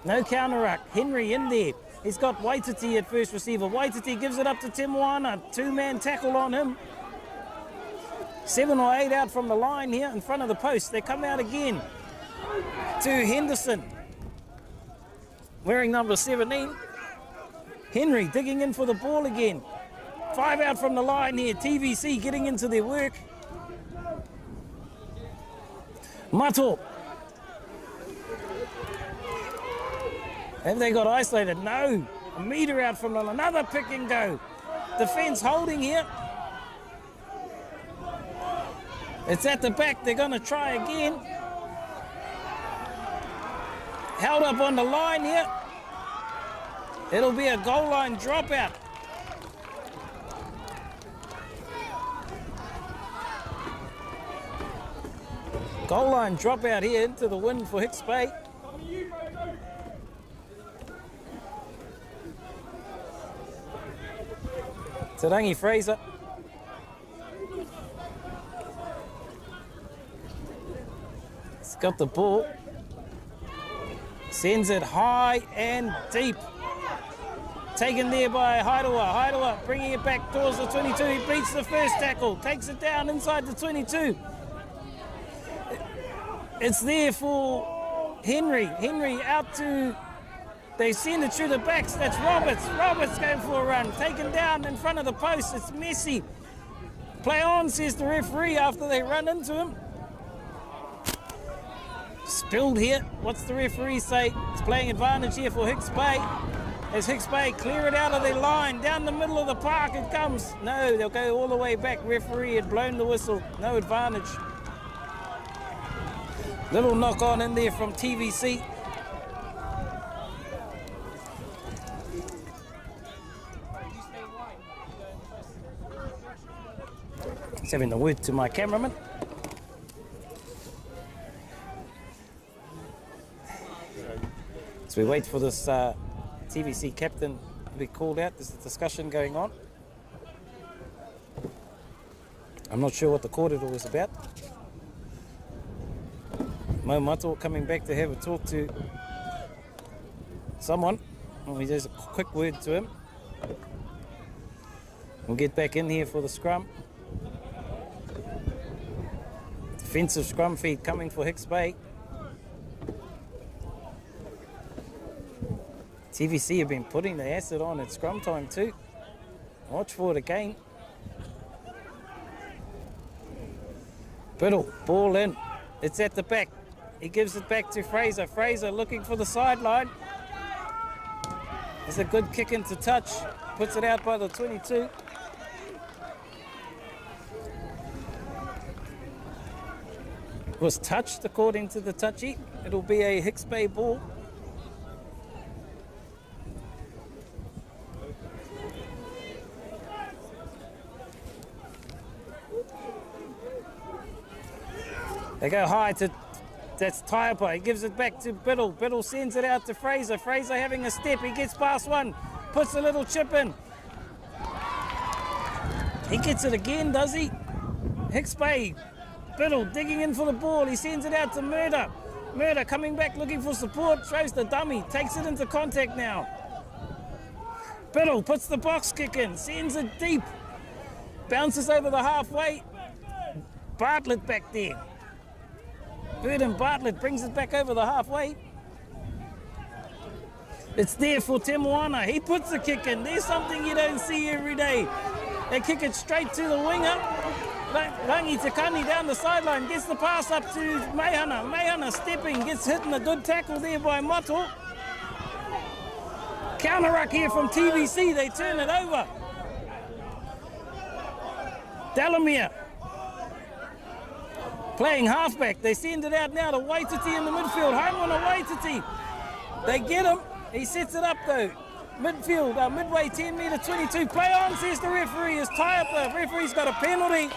No counter ruck. Henry in there. He's got Waititi at first receiver. Waititi gives it up to Tim Wana. 2-man tackle on him. 7 or 8 out from the line here in front of the post. They come out again to Henderson. Wearing number 17. Henry digging in for the ball again. 5 out from the line here. TVC getting into their work. Mato. Have they got isolated? No. A metre out from another pick and go. Defence holding here. It's at the back. They're going to try again. Held up on the line here. It'll be a goal line dropout. Goal line dropout here into the wind for Hicks Bay. Te Rangi Fraser. He's got the ball. Sends it high and deep. Taken there by Haidawa. Haidawa bringing it back towards the 22. He beats the first tackle. Takes it down inside the 22. It's there for Henry. Henry out to... They send it through the backs. That's Roberts. Roberts going for a run. Taken down in front of the post. It's messy. Play on, says the referee after they run into him. Spilled here. What's the referee say? It's playing advantage here for Hicks Bay. As Hicks Bay clear it out of their line. Down the middle of the park it comes. No, they'll go all the way back. Referee had blown the whistle. No advantage. Little knock on in there from TVC. Just having the word to my cameraman. As So we wait for this TVC captain to be called out. There's a discussion going on. I'm not sure what the corridor was about. Mo Mato coming back to have a talk to someone. Well, he does a quick word to him. We'll get back in here for the scrum. Defensive scrum feed coming for Hicks Bay. TVC have been putting the acid on at scrum time too. Watch for it again. Biddle, ball in. It's at the back. He gives it back to Fraser. Fraser looking for the sideline. It's a good kick into touch. Puts it out by the 22. Was touched according to the touchy. It'll be a Hicks Bay ball. They go high to, that's Taipa. He gives it back to Biddle. Biddle sends it out to Fraser. Fraser having a step. He gets past one. Puts a little chip in. He gets it again, does he? Hicks Bay. Biddle digging in for the ball. He sends it out to Murder. Murder coming back looking for support. Throws the dummy. Takes it into contact now. Biddle puts the box kick in. Sends it deep. Bounces over the halfway. Bartlett back there. Burden Bartlett brings it back over the halfway. It's there for Te Moana. He puts the kick in. There's something you don't see every day. They kick it straight to the winger. Rangi Takani down the sideline. Gets the pass up to Meihana. Meihana stepping. Gets hit in a good tackle there by Mato. Counter ruck here from TVC. They turn it over. Delamere. Playing halfback. They send it out now to Waititi in the midfield. Home on a Waititi. They get him. He sets it up though. Midfield, midway 10 metre 22. Play on, says the referee. Is tie up. The referee's got a penalty.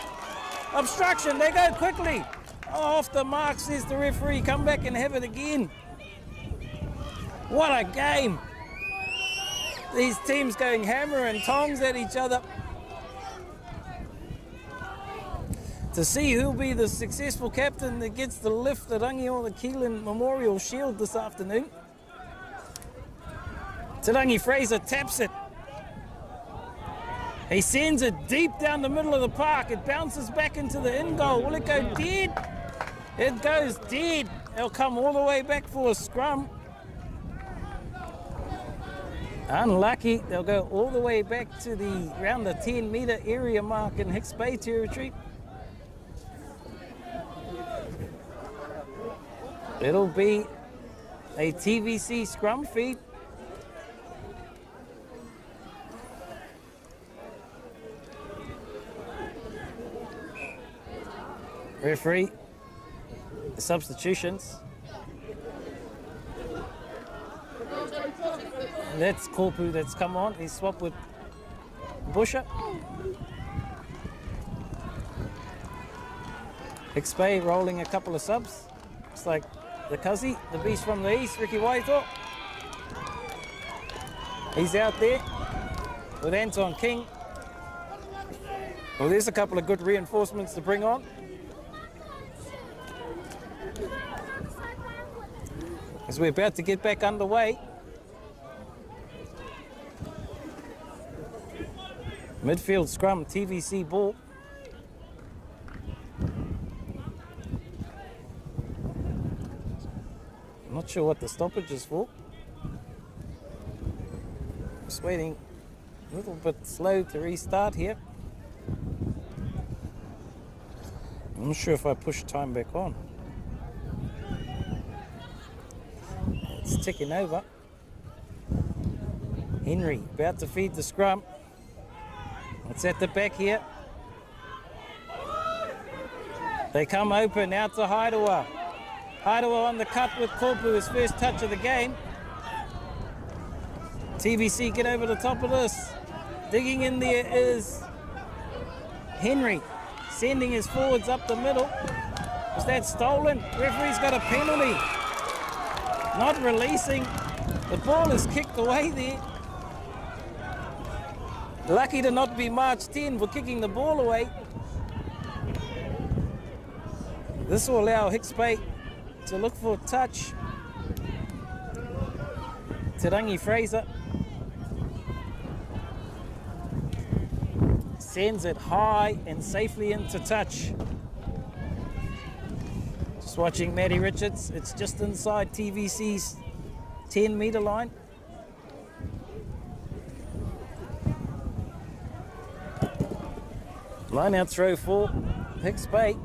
Obstruction. They go quickly. Oh, off the mark, says the referee. Come back and have it again. What a game. These teams going hammer and tongs at each other. To see who'll be the successful captain that gets the lift at Rangiora Keelan Memorial Shield this afternoon. Tarangi Fraser taps it. He sends it deep down the middle of the park. It bounces back into the in goal. Will it go dead? It goes dead. They'll come all the way back for a scrum. Unlucky. They'll go all the way back to around the 10 metre area mark in Hicks Bay territory. It'll be a TVC scrum feed. Referee, substitutions. That's Korpu that's come on. He's swapped with Busher. Hicks Bay rolling a couple of subs. It's like the Cuzzy, the beast from the east, Ricky Waito. He's out there with Anton King. Well, there's a couple of good reinforcements to bring on. As we're about to get back underway. Midfield scrum, TVC ball. I'm not sure what the stoppage is for. Just waiting a little bit slow to restart here. I'm not sure if I push time back on. It's ticking over. Henry about to feed the scrum. It's at the back here. They come open out to Haidawa. Haidawa on the cut with Korpu, his first touch of the game. TVC get over the top of this. Digging in there is Henry, sending his forwards up the middle. Was that stolen? Referee's got a penalty. Not releasing. The ball is kicked away there. Lucky to not be March 10 for kicking the ball away. This will allow Hicks Bay to look for a touch. Te Rangi Fraser sends it high and safely into touch. Just watching Matty Richards. It's just inside TVC's 10-metre line. Line out throw for Hicks Bay.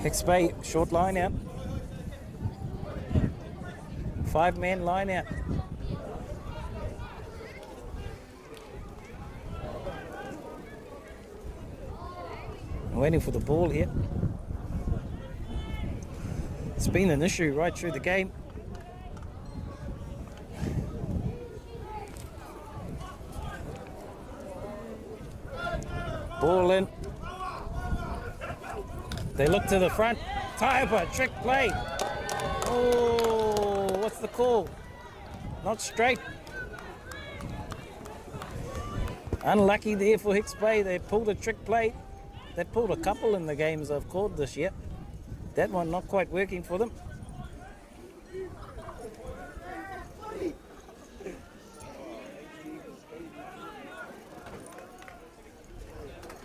Hicks Bay, short line out. 5-man line out. Waiting for the ball here. It's been an issue right through the game. Ball in. They look to the front. Taipa, trick play. Oh, what's the call? Not straight. Unlucky there for Hicks Bay. They pulled a trick play. They pulled a couple in the games I've called this year. That one not quite working for them.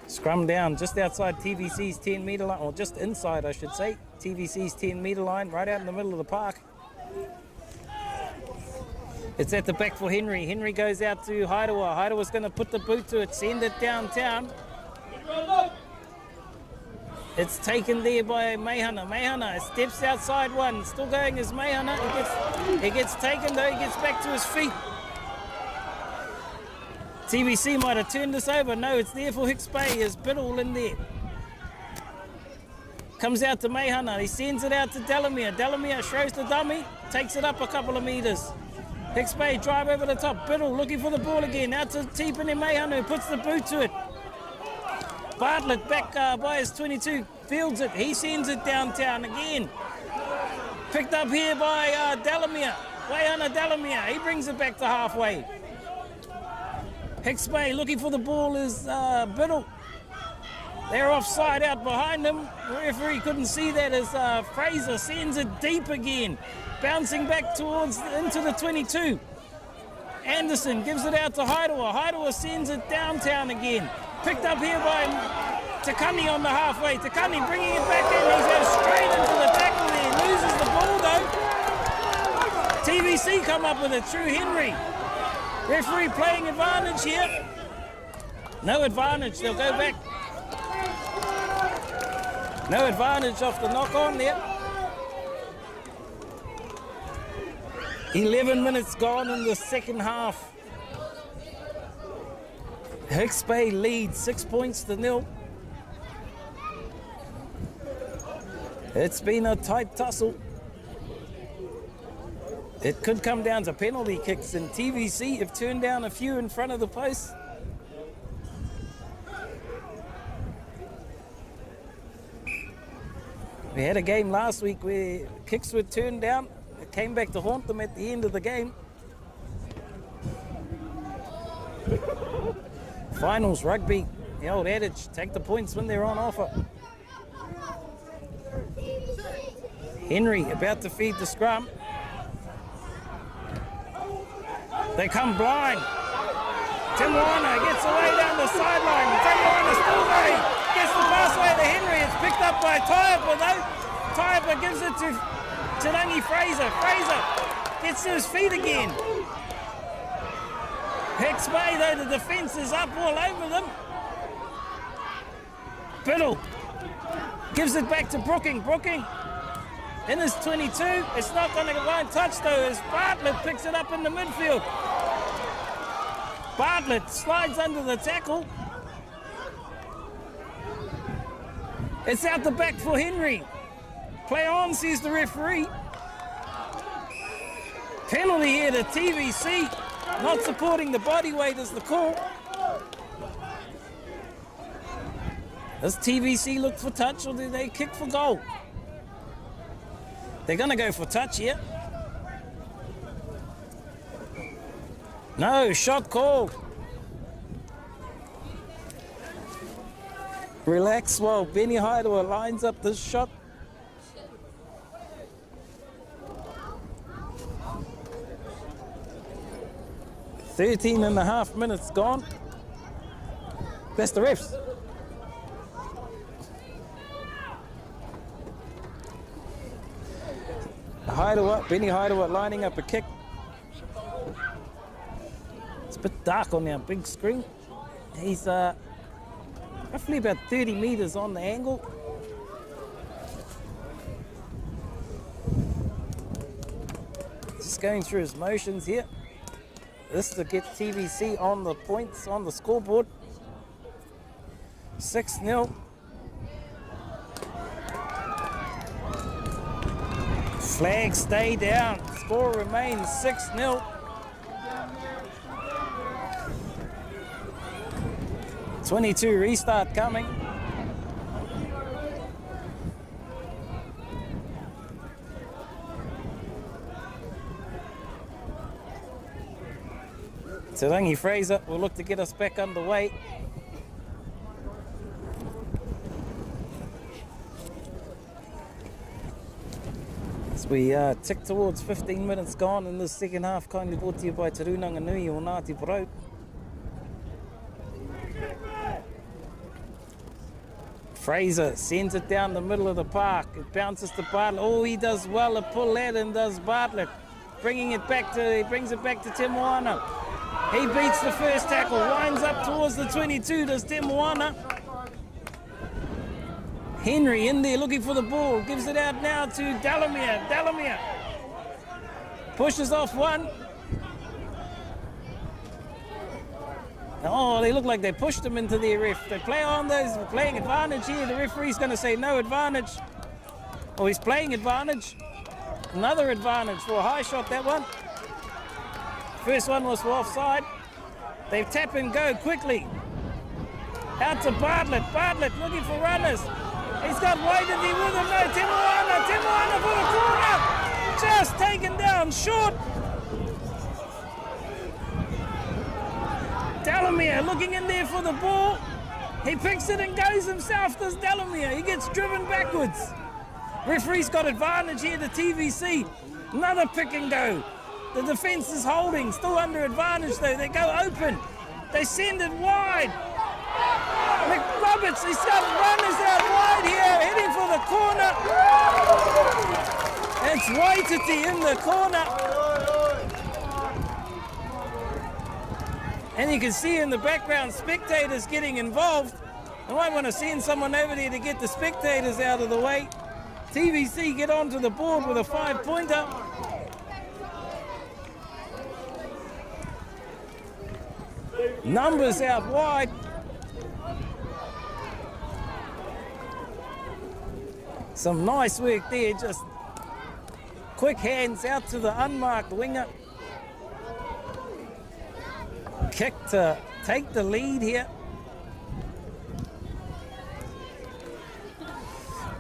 Scrum down just outside TVC's 10-metre line, or just inside, I should say. TVC's 10-metre line, right out in the middle of the park. It's at the back for Henry. Henry goes out to Haidawa. Haidawa's going to put the boot to it, send it downtown. It's taken there by Meihana. Meihana steps outside one. Still going as Meihana. He gets taken though. He gets back to his feet. TVC might have turned this over. No, it's there for Hicks Bay. There's Biddle in there. Comes out to Meihana. He sends it out to Delamere. Delamere throws the dummy. Takes it up a couple of metres. Hicks Bay drive over the top. Biddle looking for the ball again. Out to Teepin and Meihana, who puts the boot to it. Bartlett back by his 22, fields it. He sends it downtown again. Picked up here by Delamere. Waiana Delamere. He brings it back to halfway. Hicks Bay looking for the ball is Biddle. They're offside out behind him. The referee couldn't see that as Fraser sends it deep again. Bouncing back towards into the 22. Anderson gives it out to Haidawa. Haidawa sends it downtown again. Picked up here by Takani on the halfway. Takani bringing it back in. He goes straight into the tackle there. Loses the ball though. TVC come up with it through Henry. Referee playing advantage here. No advantage. They'll go back. No advantage off the knock on there. 11 minutes gone in the second half. Hicks Bay leads 6 points to 0. It's been a tight tussle. It could come down to penalty kicks, and TVC have turned down a few in front of the post. We had a game last week where kicks were turned down. It came back to haunt them at the end of the game. Finals rugby, the old adage, take the points when they're on offer. Henry about to feed the scrum. They come blind. Tim Warner gets away down the sideline. Tim Warner still going. Gets the pass away to Henry. It's picked up by Taipa though. Taipa gives it to Te Rangi Fraser. Fraser gets to his feet again. Hicks Bay though, the defence is up all over them. Biddle gives it back to Brooking. Brooking in his 22. It's not going to go and touch though as Bartlett picks it up in the midfield. Bartlett slides under the tackle. It's out the back for Henry. Play on, says the referee. Penalty here to TVC. Not supporting the body weight is the call. Does TVC look for touch or do they kick for goal? They're going to go for touch here. No, shot called. Relax while Benny Hideaway lines up this shot. Thirteen and a half minutes gone. That's the refs. Hideaway, Benny Hideaway lining up a kick. It's a bit dark on our big screen. He's roughly about 30 meters on the angle. Just going through his motions here. This to get TVC on the points on the scoreboard. 6-0. Flag stay down. Score remains 6-0. 22 restart coming. So Rangi Fraser will look to get us back underway. As we tick towards 15 minutes gone in the second half, kindly brought to you by Te Runanga Nui o Ngāti Porou. Fraser sends it down the middle of the park. It bounces to Bartlett. Oh, he does well to pull that and does Bartlett. He brings it back to Te Moana. He beats the first tackle, winds up towards the 22, does Te Moana. Henry in there looking for the ball, gives it out now to Delamere. Delamere pushes off one. Oh, they look like they pushed him into the ref. They play on those, playing advantage here. The referee's going to say no advantage. Oh, he's playing advantage. Another advantage for a high shot, that one. First one was for offside. They tap and go quickly. Out to Bartlett. Bartlett looking for runners. He's got Waititi with him. No, Te Moana for the corner. Just taken down short. Delamere looking in there for the ball. He picks it and goes himself, does Delamere. He gets driven backwards. Referee's got advantage here to TVC. Another pick and go. The defence is holding, still under advantage though. They go open. They send it wide. McRoberts, he's got runners out wide here, heading for the corner. It's Waititi in the corner. And you can see in the background spectators getting involved. I might want to send someone over there to get the spectators out of the way. TVC get onto the board with a 5-pointer. Numbers out wide. Some nice work there, just quick hands out to the unmarked winger. Kick to take the lead here.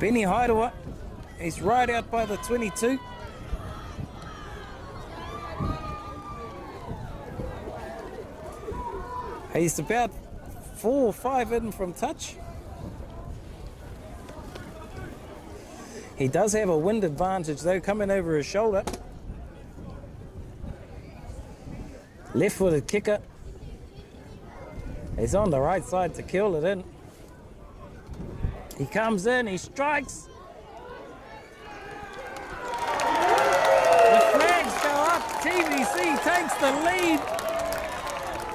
Benny Hideaway, he's right out by the 22. He's about 4 or 5 in from touch. He does have a wind advantage though, coming over his shoulder. Left-footed kicker. He's on the right side to kill it in. He comes in, he strikes. The flags go up. TVC takes the lead.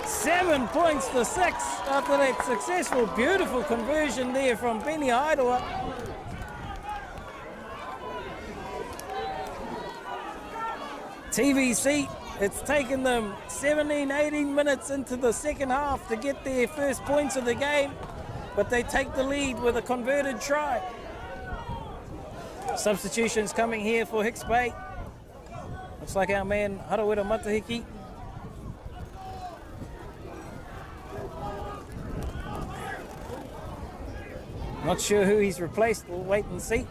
7 points to 6 after that successful, beautiful conversion there from Benny Hideaway. TVC, it's taken them 17, 18 minutes into the second half to get their first points of the game, but they take the lead with a converted try. Substitutions coming here for Hicks Bay. Looks like our man Harawira Matahiki. Not sure who he's replaced. We'll wait and see.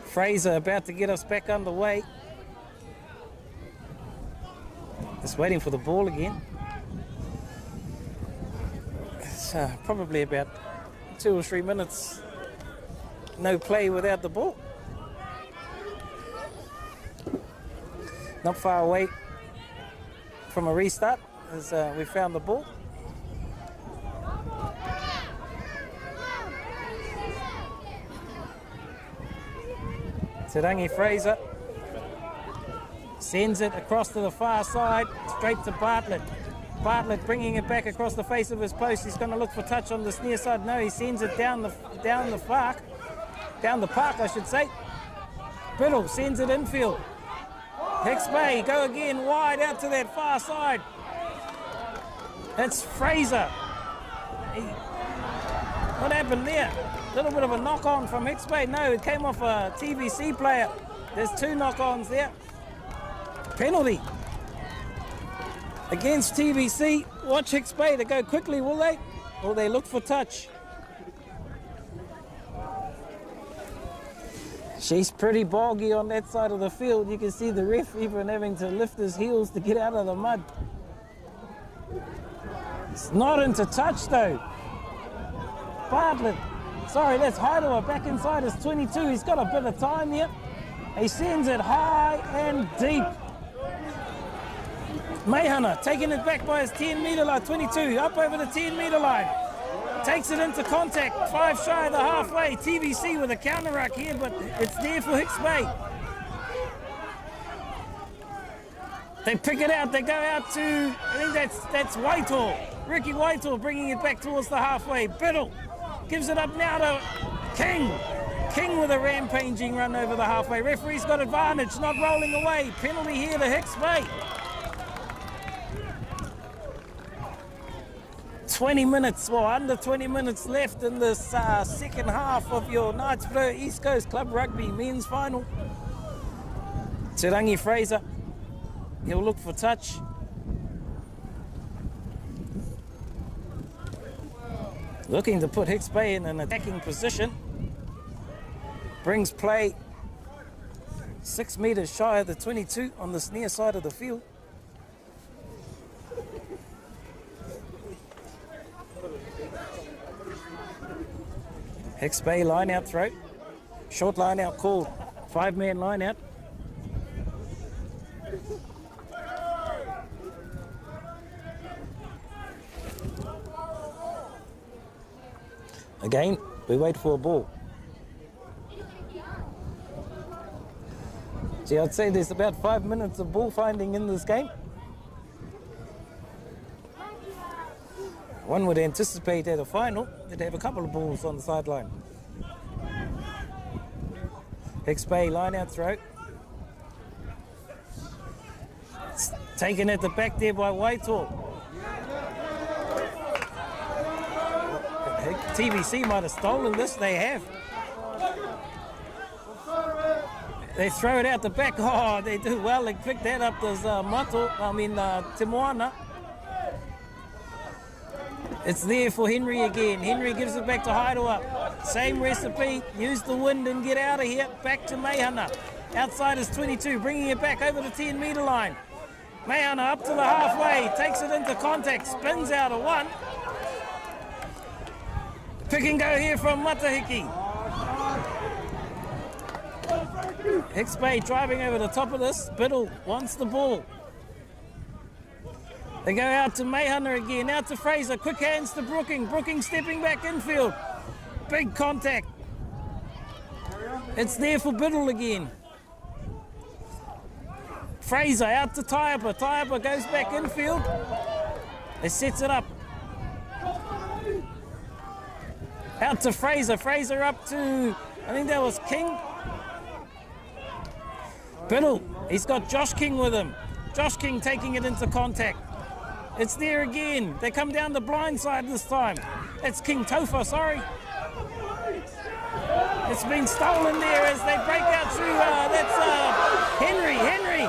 Fraser about to get us back underway. Just waiting for the ball again. It's probably about 2 or 3 minutes no play without the ball. Not far away from a restart as we found the ball. Te Rangi Fraser sends it across to the far side, straight to Bartlett. Bartlett bringing it back across the face of his post. He's going to look for touch on this near side. No, he sends it down the park, I should say. Biddle sends it infield. Hicks Bay go again wide out to that far side. That's Fraser. What happened there? A little bit of a knock-on from Hicks Bay. No, it came off a TVC player. There's 2 knock-ons there. Penalty against TVC. Watch Hicks Bay to go quickly, will they? Or they look for touch? She's pretty boggy on that side of the field. You can see the ref even having to lift his heels to get out of the mud. It's not into touch though. Bartlett. Sorry, that's Heidewa back inside his 22. He's got a bit of time here. He sends it high and deep. Mayhana taking it back by his 10-metre line. 22 up over the 10-metre line. Takes it into contact. 5 shy of the halfway. TVC with a counter ruck here, but it's there for Hicks Bay. They pick it out. They go out to, I think that's Whitehall. Ricky Whitehall bringing it back towards the halfway. Biddle gives it up now to King. King with a rampaging run over the halfway. Referee's got advantage, not rolling away. Penalty here to Hicks Bay. 20 minutes, well, under 20 minutes left in this second half of your Knightsboro East Coast Club Rugby men's final. Te Rangi Fraser, he'll look for touch. Looking to put Hicks Bay in an attacking position. Brings play 6 metres shy of the 22 on this near side of the field. Hicks Bay line out throw. Short line out called. 5-man line out. Again, we wait for a ball. See, I'd say there's about 5 minutes of ball finding in this game. One would anticipate at a final, they'd have a couple of balls on the sideline. Hicks Bay line out throw. It's taken at the back there by Whitehall. TVC might have stolen this, they have. They throw it out the back. Oh, they do well. They pick that up. There's Timoana. It's there for Henry again. Henry gives it back to Heidewa. Same recipe. Use the wind and get out of here. Back to Mayhana. Outside is 22. Bringing it back over the 10-metre line. Mayhana up to the halfway. Takes it into contact. Spins out a 1. Pick and go here from Matahiki. Hicks Bay driving over the top of this. Biddle wants the ball. They go out to Mayhana again, out to Fraser. Quick hands to Brooking. Brooking stepping back infield. Big contact. It's there for Biddle again. Fraser out to Taiapa. Taiapa goes back infield. They sets it up. Out to Fraser. Fraser up to, I think that was King. Biddle, he's got Josh King with him. Josh King taking it into contact. It's there again. They come down the blind side this time. That's King Tofa, sorry. It's been stolen there as they break out through, that's Henry. Henry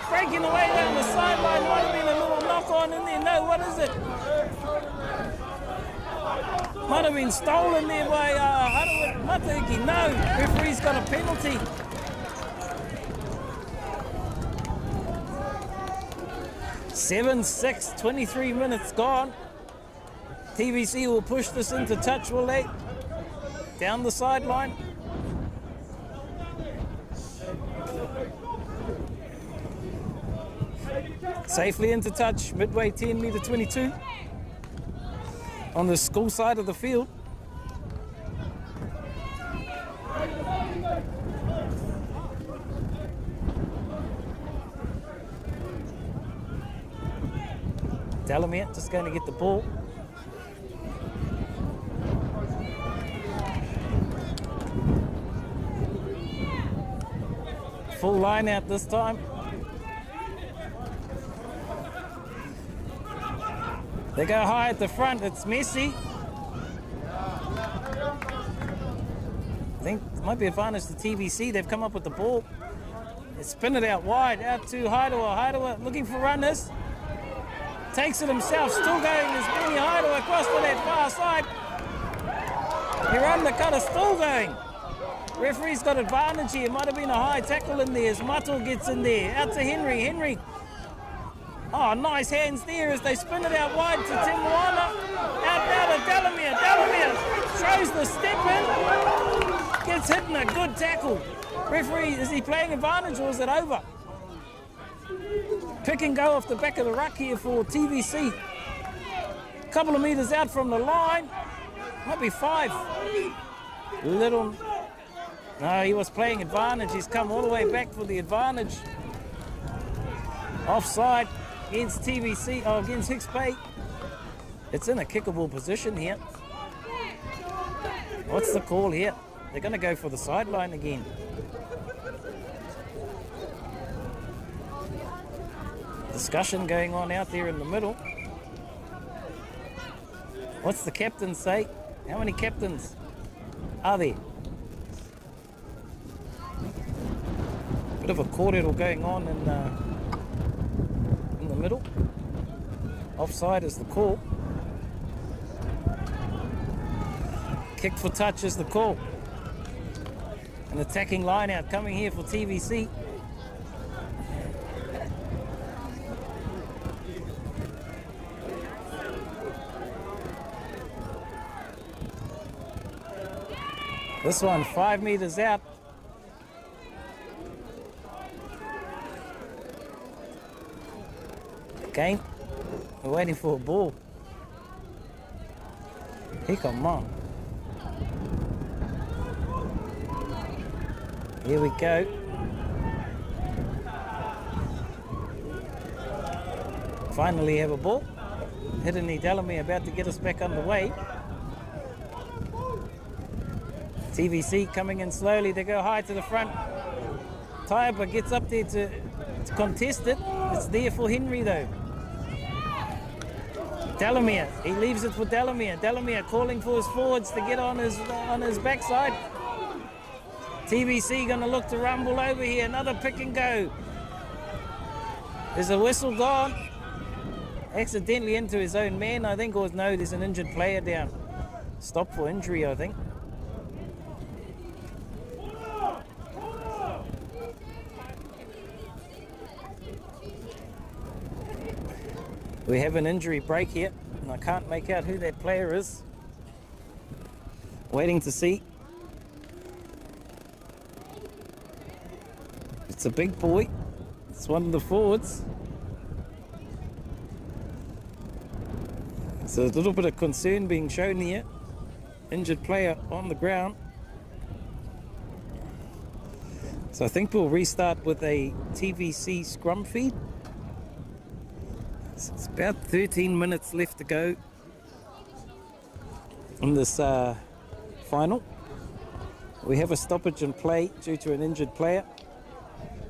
breaking away down the sideline. Might have been a little knock on in there. No, what is it? Might have been stolen there by Mataki. No, referee's got a penalty. Seven, 6, 23 minutes gone. TVC will push this into touch, will they? Down the sideline. Safely into touch, midway 10 metre 22. On the school side of the field. Delamere just going to get the ball. Full line out this time. They go high at the front, it's messy. I think it might be advantage to TVC, they've come up with the ball. They spin it out wide, out to Haidawa. Haidawa looking for runners. Takes it himself, still going as Benny Haidawa across to that far side. Hiram Nakata still going. Referee's got advantage here, might have been a high tackle in there as Mato gets in there. Out to Henry, Henry. Oh, nice hands there as they spin it out wide to Tim Moana. Out now to Delamere. Delamere throws the step in. Gets hit in a good tackle. Referee, is he playing advantage or is it over? Pick and go off the back of the ruck here for TVC. Couple of metres out from the line. Might be 5. Little. No, he was playing advantage. He's come all the way back for the advantage. Offside. Against TVC, against Hicks Bay. It's in a kickable position here. What's the call here? They're going to go for the sideline again. Discussion going on out there in the middle. What's the captain say? How many captains are there? Bit of a kōrero going on in the middle. Offside is the call. Kick for touch is the call. An attacking line out coming here for TVC. This one 5 metres out. Game. We're waiting for a ball. Here come on. Here we go. Finally have a ball. Hidden Delamere about to get us back underway. TVC coming in slowly. They go high to the front. Taiba gets up there to contest it. It's there for Henry though. Delamere, he leaves it for Delamere. Delamere calling for his forwards to get on his backside. TVC gonna look to rumble over here. Another pick and go. There's a whistle gone. Accidentally into his own man, I think, or no, there's an injured player down. Stop for injury, I think. We have an injury break here, and I can't make out who that player is. Waiting to see. It's a big boy. It's one of the forwards. So a little bit of concern being shown here. Injured player on the ground. So I think we'll restart with a TVC scrum feed. It's about 13 minutes left to go in this final. We have a stoppage in play due to an injured player.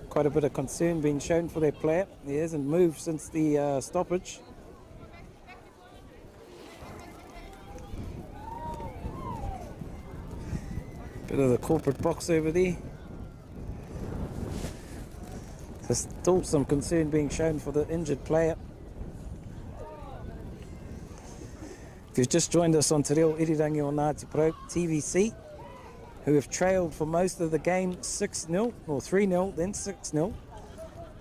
Quite a bit of concern being shown for that player. He hasn't moved since the stoppage. Bit of the corporate box over there. There's still some concern being shown for the injured player. If you've just joined us on Te Reo Irirangi o Ngāti Pro, TVC, who have trailed for most of the game 6-0, or 3-0, then 6-0,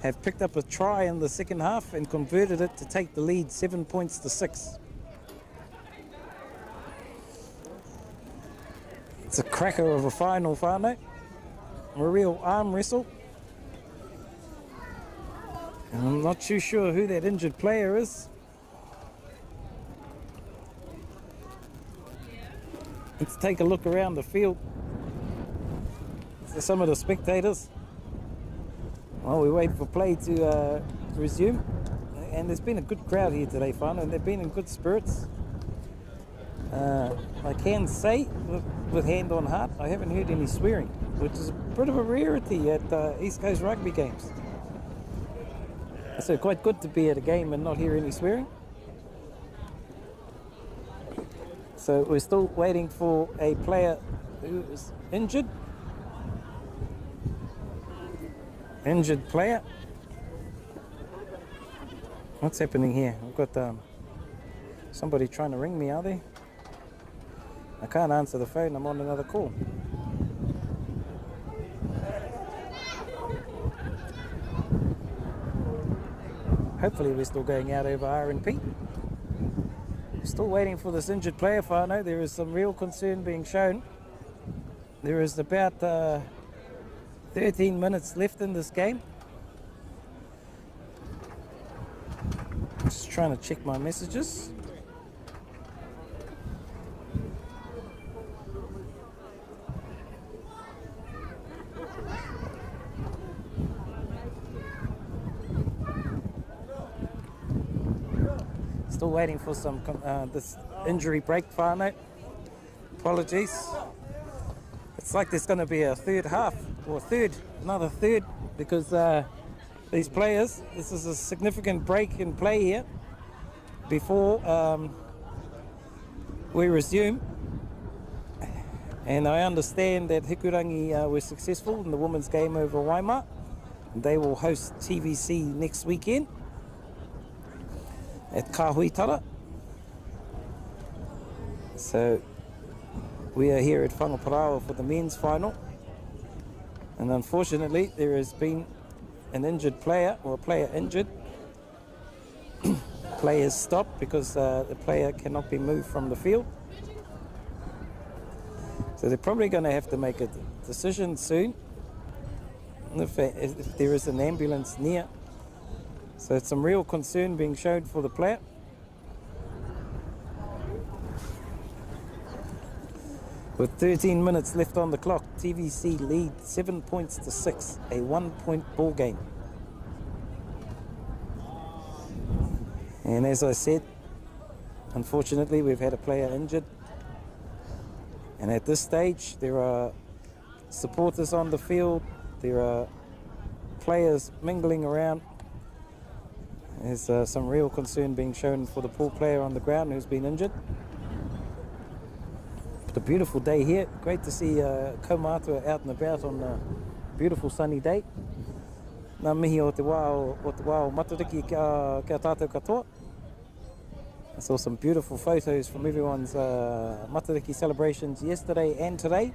have picked up a try in the second half and converted it to take the lead 7 points to 6. It's a cracker of a final, whānau. A real arm wrestle. And I'm not too sure who that injured player is. Let's take a look around the field. Some of the spectators. Well, we wait for play to resume. And there's been a good crowd here today, whānau, and they've been in good spirits. I can say, with hand on heart, I haven't heard any swearing, which is a bit of a rarity at East Coast rugby games. So quite good to be at a game and not hear any swearing. So we're still waiting for a player who is injured. Injured player. What's happening here? I've got somebody trying to ring me, are they? I can't answer the phone, I'm on another call. Hopefully we're still going out over Npec. Still waiting for this injured player, whānau. There is some real concern being shown. There is about 13 minutes left in this game. Just trying to check my messages. Still waiting for some this injury break, whānau. Apologies. It's like there's going to be a third half, or another third, because these players, this is a significant break in play here before we resume. And I understand that Hikurangi were successful in the women's game over Waima. They will host TVC next weekend at Kahuitara. So we are here at Whangaparaoa for the men's final, and unfortunately there has been an injured player, or a player injured. Players stopped because the player cannot be moved from the field. So they're probably going to have to make a decision soon if there is an ambulance near. So it's some real concern being shown for the player. With 13 minutes left on the clock, TVC lead 7 points to 6, a 1-point ball game. And as I said, unfortunately we've had a player injured. And at this stage there are supporters on the field, there are players mingling around. There's some real concern being shown for the poor player on the ground who's been injured. But a beautiful day here. Great to see kaumātua out and about on a beautiful sunny day. Nā mihi o te wao matariki kia tātou katoa. I saw some beautiful photos from everyone's matariki celebrations yesterday and today.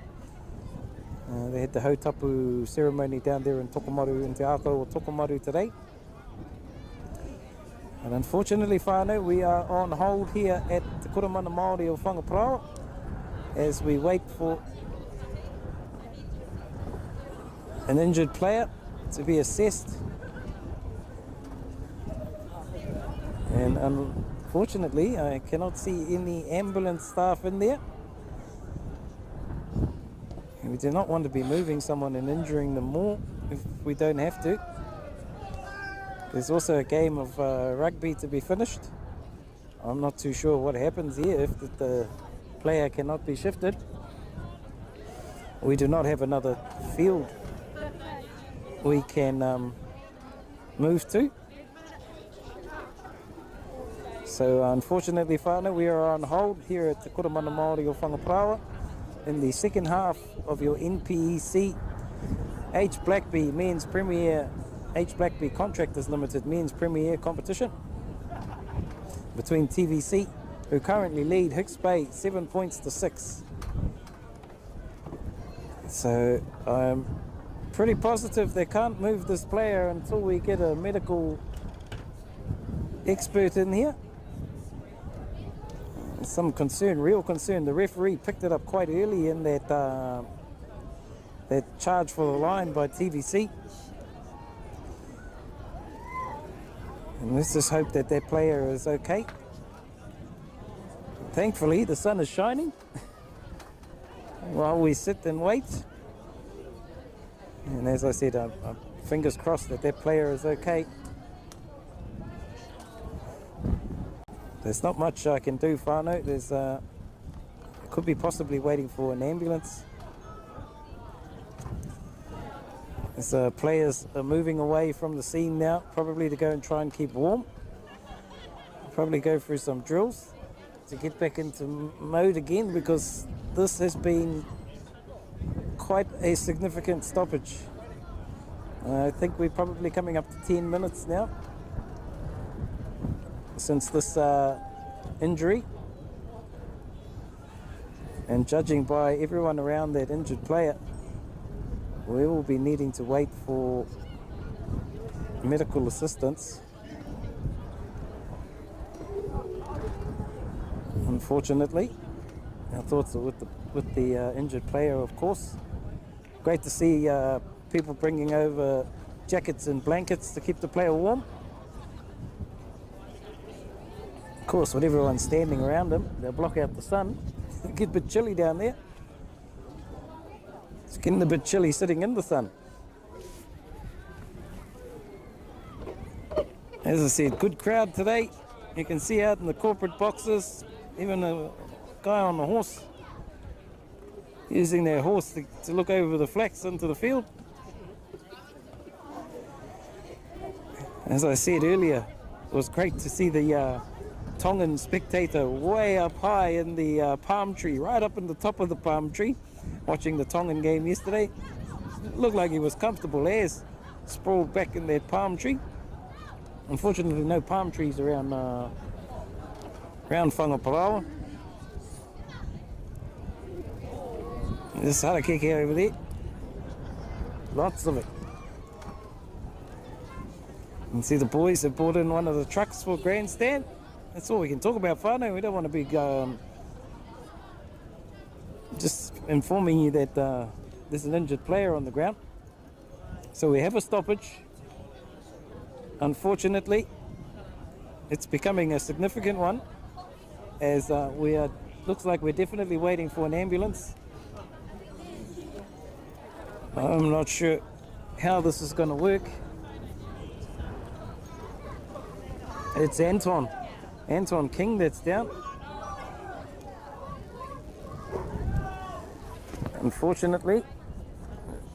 They had the hautapu ceremony down there in Tokomaru, in Te Ako o Tokomaru today. And unfortunately, whānau, we are on hold here at Te Koromana Māori o Whangaparaoa as we wait for an injured player to be assessed. And unfortunately, I cannot see any ambulance staff in there. And we do not want to be moving someone and injuring them more if we don't have to. There's also a game of rugby to be finished. I'm not too sure what happens here if the player cannot be shifted. We do not have another field we can move to. So unfortunately, whānau, we are on hold here at Te Koromana Māori o Whangaparaoa in the second half of your NPEC H Blackby Men's Premier H Blackby Contractors Limited Men's Premier competition between TVC who currently lead Hicks Bay 7 points to 6. So I'm pretty positive they can't move this player until we get a medical expert in here. Some concern, real concern. The referee picked it up quite early in that that charge for the line by TVC. And let's just hope that that player is okay. Thankfully, the sun is shining while we sit and wait. And as I said, I'm fingers crossed that that player is okay. There's not much I can do, whānau. There's could be possibly waiting for an ambulance. As players are moving away from the scene now, probably to go and try and keep warm. Probably go through some drills to get back into mode again, because this has been quite a significant stoppage. I think we're probably coming up to 10 minutes now since this injury. And judging by everyone around that injured player, we will be needing to wait for medical assistance. Unfortunately, our thoughts are with the injured player, of course. Great to see people bringing over jackets and blankets to keep the player warm. Of course, with everyone standing around him, they'll block out the sun. It'll get a bit chilly down there. It's getting a bit chilly sitting in the sun. As I said, good crowd today. You can see out in the corporate boxes, even a guy on a horse using their horse to look over the flats into the field. As I said earlier, it was great to see the Tongan spectator way up high in the palm tree, right up in the top of the palm tree, watching the Tongan game yesterday. It looked like he was comfortable as sprawled back in that palm tree. Unfortunately, no palm trees around Whangaparaoa. This harakeke over there, lots of it. You can see the boys have brought in one of the trucks for grandstand. That's all we can talk about, whānau. We don't want to be just informing you that there's an injured player on the ground. So we have a stoppage. Unfortunately, it's becoming a significant one, as looks like we're definitely waiting for an ambulance. I'm not sure how this is going to work. It's Anton King that's down. Unfortunately,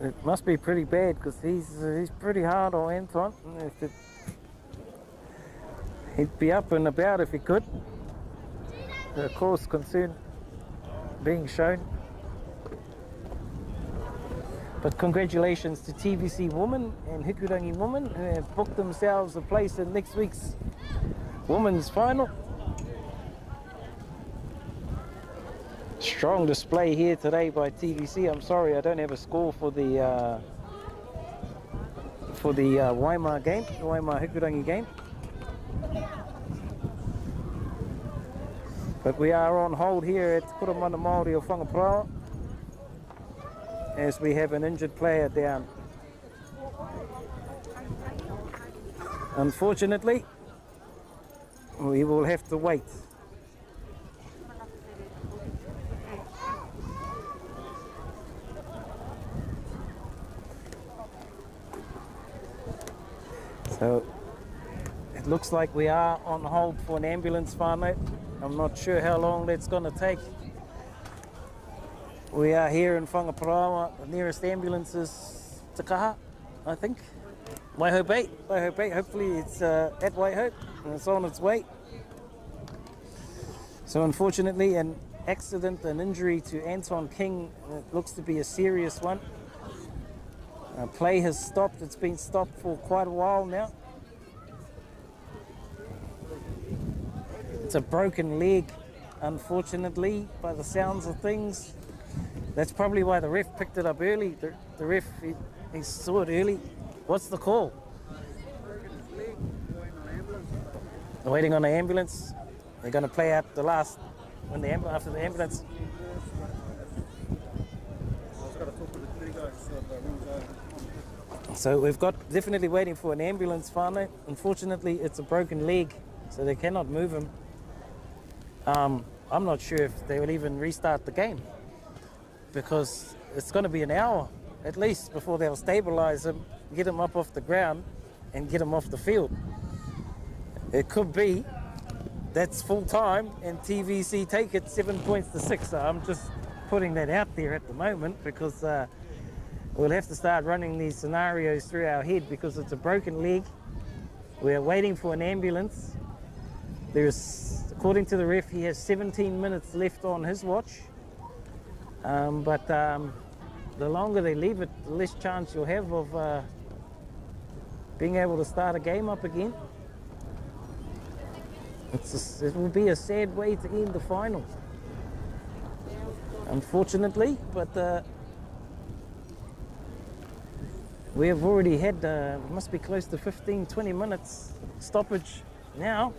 it must be pretty bad, because he's pretty hard on Anton. He'd be up and about if he could. Of course, concern being shown. But congratulations to TVC Women and Hikurangi Women, who have booked themselves a place in next week's women's final. Strong display here today by TVC. I'm sorry I don't have a score for the Waima game, the Waima Hikurangi game. But we are on hold here at Kuramana Māori of Whangaparaoa, as we have an injured player down. Unfortunately, we will have to wait. So it looks like we are on hold for an ambulance, whānau. I'm not sure how long that's going to take. We are here in Whangaparaoa. The nearest ambulance is Takaha, I think. Waiho Bay. Hopefully it's at Waiho and it's on its way. So unfortunately, an accident, an injury to Anton King. It looks to be a serious one. Play has stopped. It's been stopped for quite a while now. It's a broken leg unfortunately, by the sounds of things. That's probably why the ref picked it up early. The ref, he saw it early. What's the call? Waiting on an ambulance. They're going to play out the last, after the ambulance. So we've got definitely waiting for an ambulance, whānau. Unfortunately, it's a broken leg, so they cannot move him. I'm not sure if they will even restart the game, because it's going to be an hour at least before they'll stabilize him, get him up off the ground, and get him off the field. It could be that's full time and TVC take it 7 points to 6. So I'm just putting that out there at the moment, because we'll have to start running these scenarios through our head, because it's a broken leg. We're waiting for an ambulance. According to the ref, he has 17 minutes left on his watch. But the longer they leave it, the less chance you'll have of being able to start a game up again. It will be a sad way to end the final, unfortunately, but we have already had, must be close to 15-20 minutes stoppage now.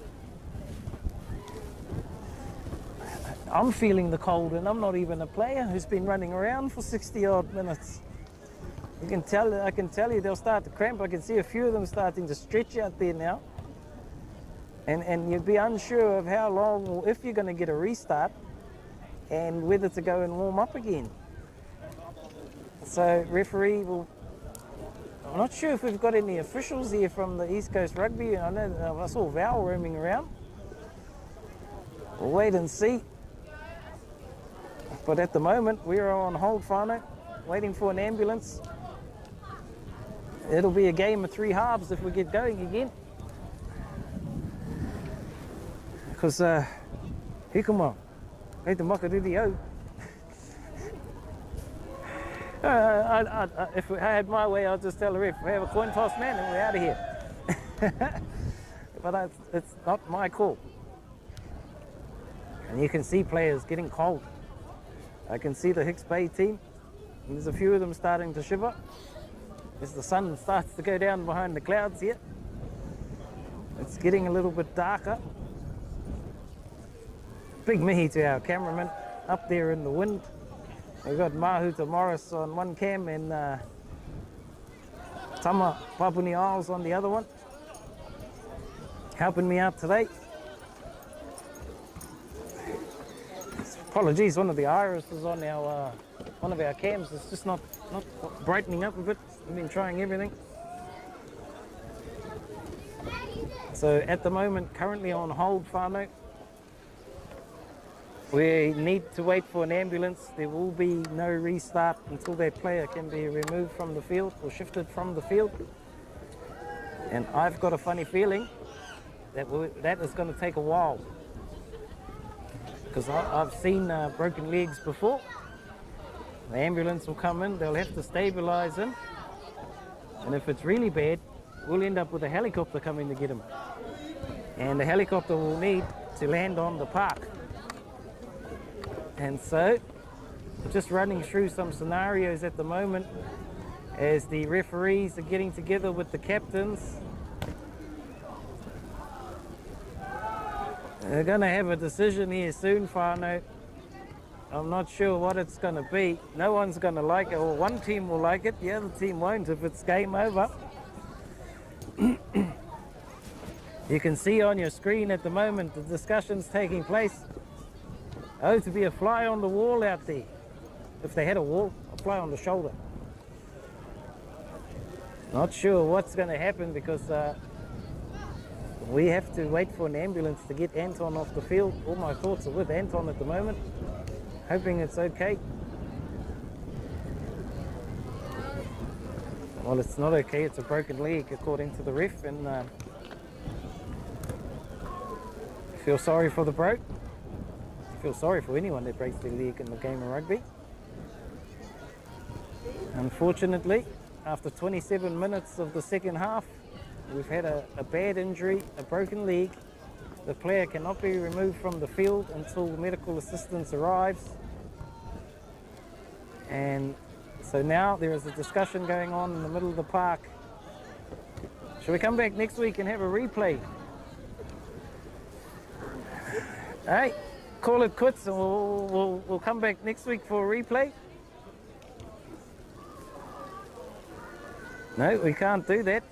I'm feeling the cold, and I'm not even a player who's been running around for 60-odd minutes. I can tell you they'll start to cramp. I can see a few of them starting to stretch out there now. And you'd be unsure of how long, or if you're going to get a restart, and whether to go and warm up again. So referee will, I'm not sure if we've got any officials here from the East Coast Rugby. I know I saw Val roaming around. We'll wait and see. But at the moment, we are on hold, whānau, waiting for an ambulance. It'll be a game of 3 halves if we get going again. Because, hikama, hei te makariri au. If I had my way, I'll just tell the ref, we have a coin toss, man, and we're out of here. But it's not my call. And you can see players getting cold. I can see the Hicks Bay team. And there's a few of them starting to shiver as the sun starts to go down behind the clouds here. It's getting a little bit darker. Big mihi to our cameraman up there in the wind. We've got Mahuta Morris on one cam and Tama Papuni Isles on the other one, helping me out today. Apologies, one of the irises on our one of our cams is just not brightening up a bit. We've been trying everything. So at the moment, currently on hold, whānau. We need to wait for an ambulance. There will be no restart until that player can be removed from the field or shifted from the field. And I've got a funny feeling that that is going to take a while, because I've seen broken legs before. The ambulance will come in, they'll have to stabilize him, and if it's really bad, we'll end up with a helicopter coming to get him. And the helicopter will need to land on the park. And so, just running through some scenarios at the moment as the referees are getting together with the captains. They're going to have a decision here soon, whānau. I'm not sure what it's going to be. No one's going to like it, or one team will like it, the other team won't if it's game over. You can see on your screen at the moment the discussions taking place. Oh, to be a fly on the wall out there. If they had a wall, a fly on the shoulder. Not sure what's going to happen, because we have to wait for an ambulance to get Anton off the field. All my thoughts are with Anton at the moment, hoping it's okay. Well, it's not okay. It's a broken leg according to the ref, and feel sorry for the bloke. Feel sorry for anyone that breaks their leg in the game of rugby. Unfortunately, after 27 minutes of the second half, we've had a bad injury, a broken leg, The player cannot be removed from the field until medical assistance arrives. And so now there is a discussion going on in the middle of the park. Shall we come back next week and have a replay? Hey, call it quits and we'll come back next week for a replay. No, we can't do that.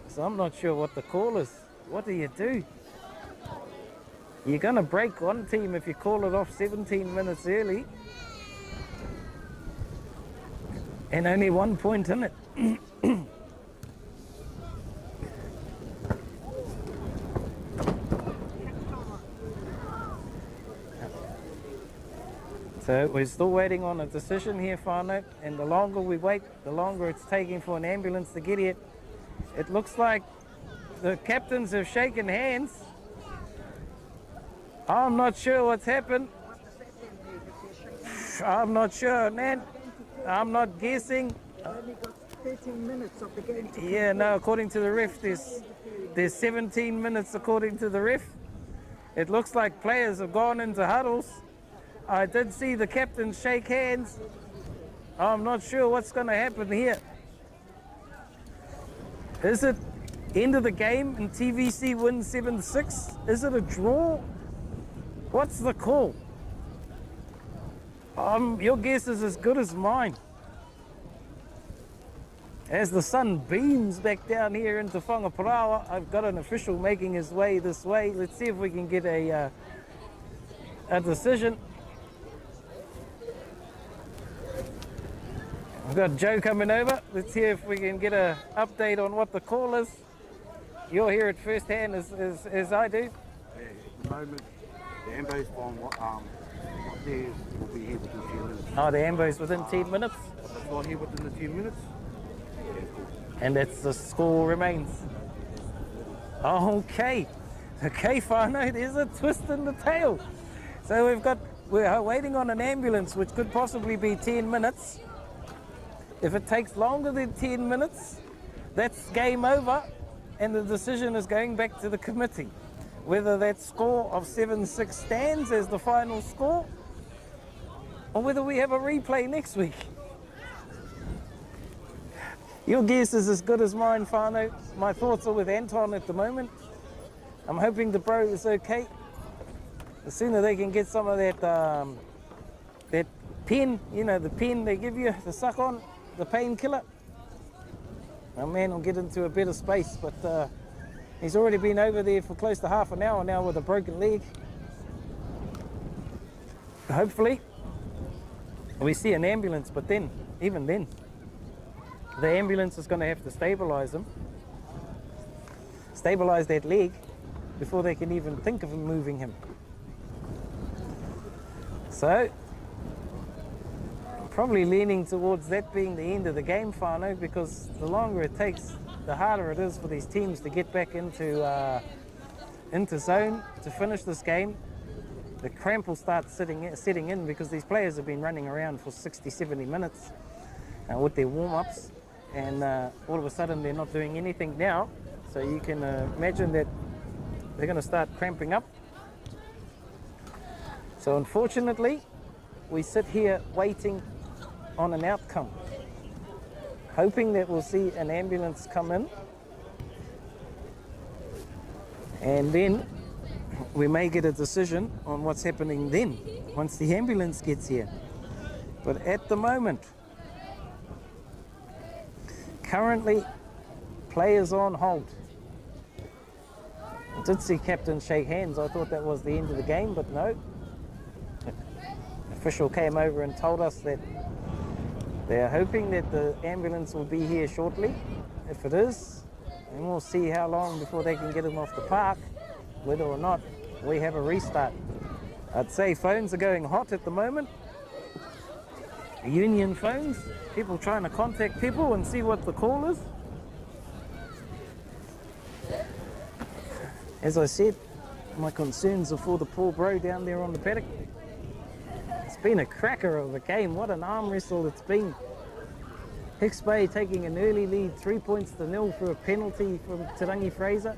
So I'm not sure what the call is. What do you do? You're going to break one team if you call it off 17 minutes early. And only 1 point in it. So we're still waiting on a decision here, whānau, and the longer we wait, the longer it's taking for an ambulance to get here. It looks like the captains have shaken hands. I'm not sure what's happened. I'm not sure, man. I'm not guessing. Only got 13 minutes of the game to Yeah, no, according to the ref, there's 17 minutes according to the ref. It looks like players have gone into huddles. I did see the captains shake hands. I'm not sure what's going to happen here. Is it end of the game and TVC wins 7-6? Is it a draw? What's the call? Your guess is as good as mine. As the sun beams back down here into Whangaparaoa, I've got an official making his way this way. Let's see if we can get a decision. I've got Joe coming over. Let's see if we can get an update on what the call is. You'll hear it firsthand as I do. At the moment, the Ambo's on what there will be here within 10 minutes. Oh, the Ambo's within 10 minutes? If it's not here within the 10 minutes, yeah, cool. And that's the score remains. Okay. Okay, whānau, there's a twist in the tail. So we're waiting on an ambulance, which could possibly be 10 minutes. If it takes longer than 10 minutes, that's game over, and the decision is going back to the committee. Whether that score of 7-6 stands as the final score, or whether we have a replay next week. Your guess is as good as mine, whānau. My thoughts are with Anton at the moment. I'm hoping the bro is okay. The sooner they can get some of that pen, you know, the pen they give you to suck on, the painkiller, our man will get into a better space, but he's already been over there for close to half an hour now with a broken leg. Hopefully we see an ambulance, but then, even then, the ambulance is going to have to stabilize him, stabilize that leg before they can even think of moving him. So probably leaning towards that being the end of the game, whānau, because the longer it takes, the harder it is for these teams to get back into zone to finish this game. The cramp will start setting in because these players have been running around for 60-70 minutes with their warm-ups, and all of a sudden they're not doing anything now. So you can imagine that they're going to start cramping up. So unfortunately, we sit here waiting on an outcome, hoping that we'll see an ambulance come in, and then we may get a decision on what's happening then, once the ambulance gets here. But at the moment, currently, players on hold. I did see captains shake hands. I thought that was the end of the game, but no. The official came over and told us that they are hoping that the ambulance will be here shortly. If it is, then we'll see how long before they can get him off the park, whether or not we have a restart. I'd say phones are going hot at the moment. Union phones, people trying to contact people and see what the call is. As I said, my concerns are for the poor bro down there on the paddock. It's been a cracker of a game. What an arm wrestle it's been. Hicks Bay taking an early lead, 3 points to nil for a penalty from Te Rangi Fraser.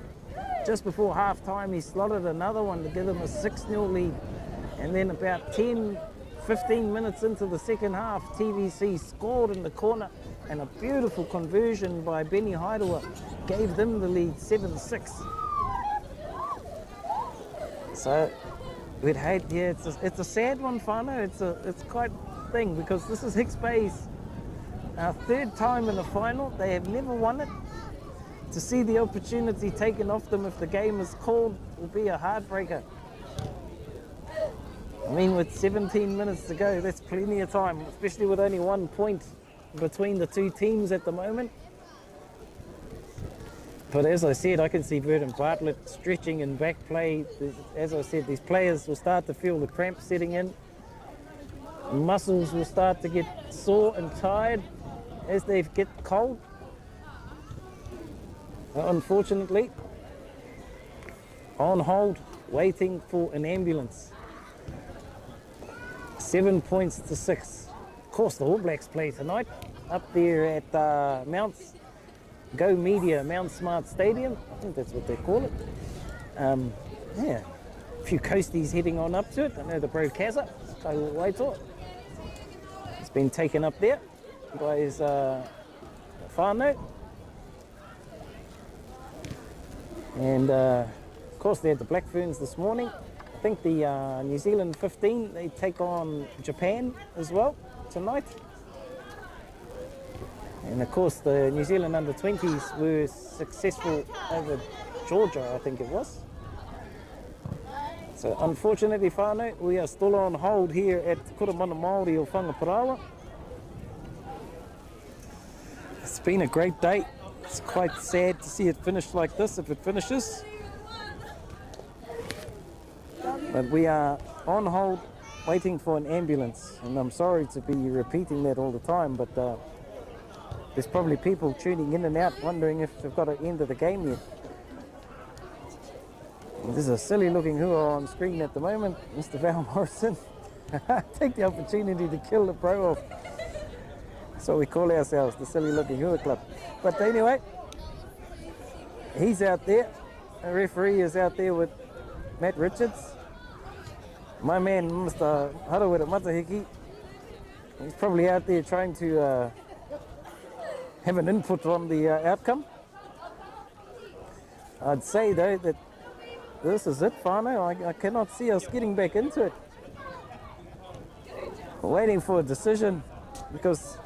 just before half-time, he slotted another one to give them a 6-0 lead. And then about 10, 15 minutes into the second half, TVC scored in the corner, and a beautiful conversion by Benny Haidewa gave them the lead 7-6. So we'd hate, yeah, it's a sad one, whānau. It's quite a thing, because this is Hicks Bay's third time in the final. They have never won it. To see the opportunity taken off them if the game is called will be a heartbreaker. I mean, with 17 minutes to go, that's plenty of time, especially with only 1 point between the two teams at the moment. But as I said, I can see Verdon Bartlett stretching in back play. As I said, these players will start to feel the cramp setting in. Muscles will start to get sore and tired as they get cold. Unfortunately, on hold, waiting for an ambulance. 7 points to 6. Of course, the All Blacks play tonight up there at Mount's Go Media Mount Smart Stadium. I think that's what they call it. Yeah, a few coasties heading on up to it. I know the Bro Kaza, Kaiwa Waitoa. It's been taken up there by his whānau. And of course, they had the Black Ferns this morning. I think the New Zealand 15, they take on Japan as well tonight. And of course, the New Zealand under-20s were successful over Georgia, I think it was. So unfortunately, whānau, we are still on hold here at Kuramana Māori o Whangaparaoa. It's been a great day. It's quite sad to see it finish like this, if it finishes. But we are on hold, waiting for an ambulance. And I'm sorry to be repeating that all the time, but there's probably people tuning in and out wondering if they've got an end of the game yet. And there's a silly looking hua on screen at the moment, Mr. Val Morrison. Take the opportunity to kill the pro off. So we call ourselves the Silly Looking Hua Club. But anyway, he's out there. The referee is out there with Matt Richards. My man, Mr. Harawira Matahiki, he's probably out there trying to have an input on the outcome. I'd say though that this is it, whānau. I cannot see us getting back into it. We're waiting for a decision, because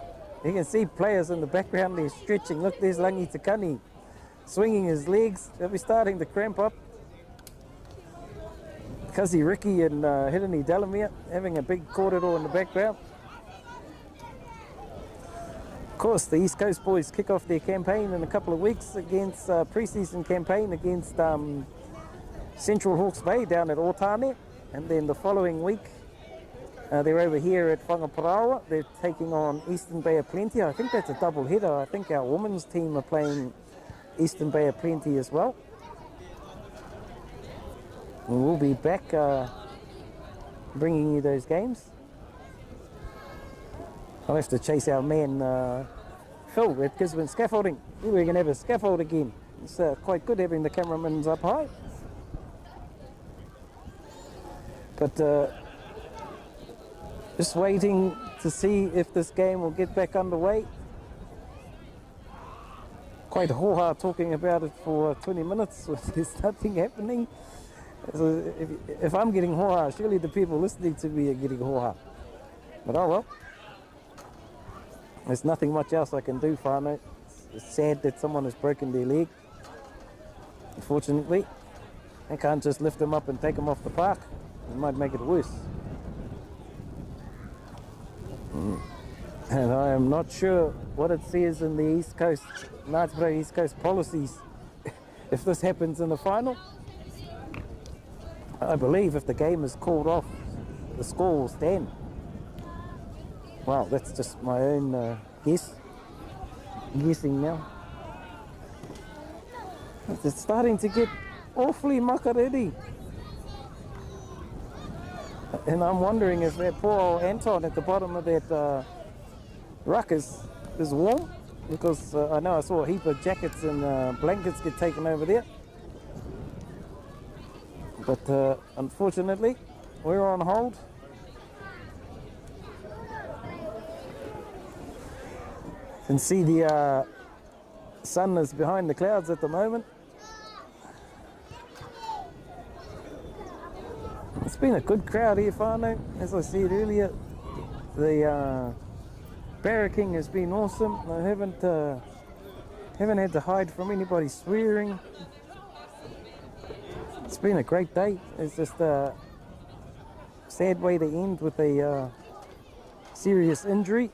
you can see players in the background, they're stretching. Look, there's Langi Takani swinging his legs. They'll be starting to cramp up. Kazi Ricky and Hirani Delamere having a big corridor in the background. Of course, the East Coast boys kick off their campaign in a couple of weeks against pre-season campaign against Central Hawke's Bay down at Otane. And then the following week, they're over here at Whangaparaoa. They're taking on Eastern Bay of Plenty. I think that's a double header. I think our women's team are playing Eastern Bay of Plenty as well. And we'll be back bringing you those games. I'll have to chase our man Phil at Gisborne Scaffolding. We're going to have a scaffold again. It's quite good having the cameramans up high. But just waiting to see if this game will get back underway. Quite hoha talking about it for 20 minutes. There's nothing happening. So if I'm getting hoha, surely the people listening to me are getting hoha. But oh well. There's nothing much else I can do, whānau. It's sad that someone has broken their leg. Unfortunately, I can't just lift them up and take them off the park. It might make it worse. And I am not sure what it says in the East Coast, Ngāti East Coast policies, if this happens in the final. I believe if the game is called off, the score will stand. Wow, that's just my own guessing now. It's starting to get awfully makariri. And I'm wondering if that poor old Anton at the bottom of that ruck is warm, because I know I saw a heap of jackets and blankets get taken over there. But unfortunately, we're on hold. You can see the sun is behind the clouds at the moment. It's been a good crowd here, whānau. As I said earlier, the barracking has been awesome. I haven't had to hide from anybody swearing. It's been a great day. It's just a sad way to end with a serious injury.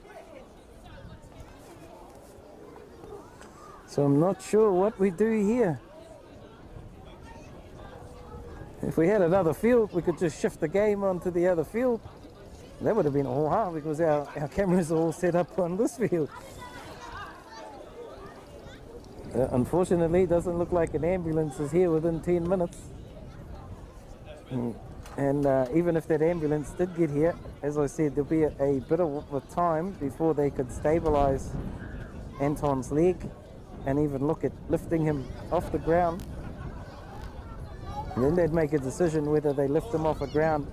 So I'm not sure what we do here. If we had another field, we could just shift the game onto the other field. That would have been all hard because our cameras are all set up on this field. Unfortunately, it doesn't look like an ambulance is here within 10 minutes. And even if that ambulance did get here, as I said, there'll be a bit of a time before they could stabilize Anton's leg and even look at lifting him off the ground. And then they'd make a decision whether they lift him off the ground.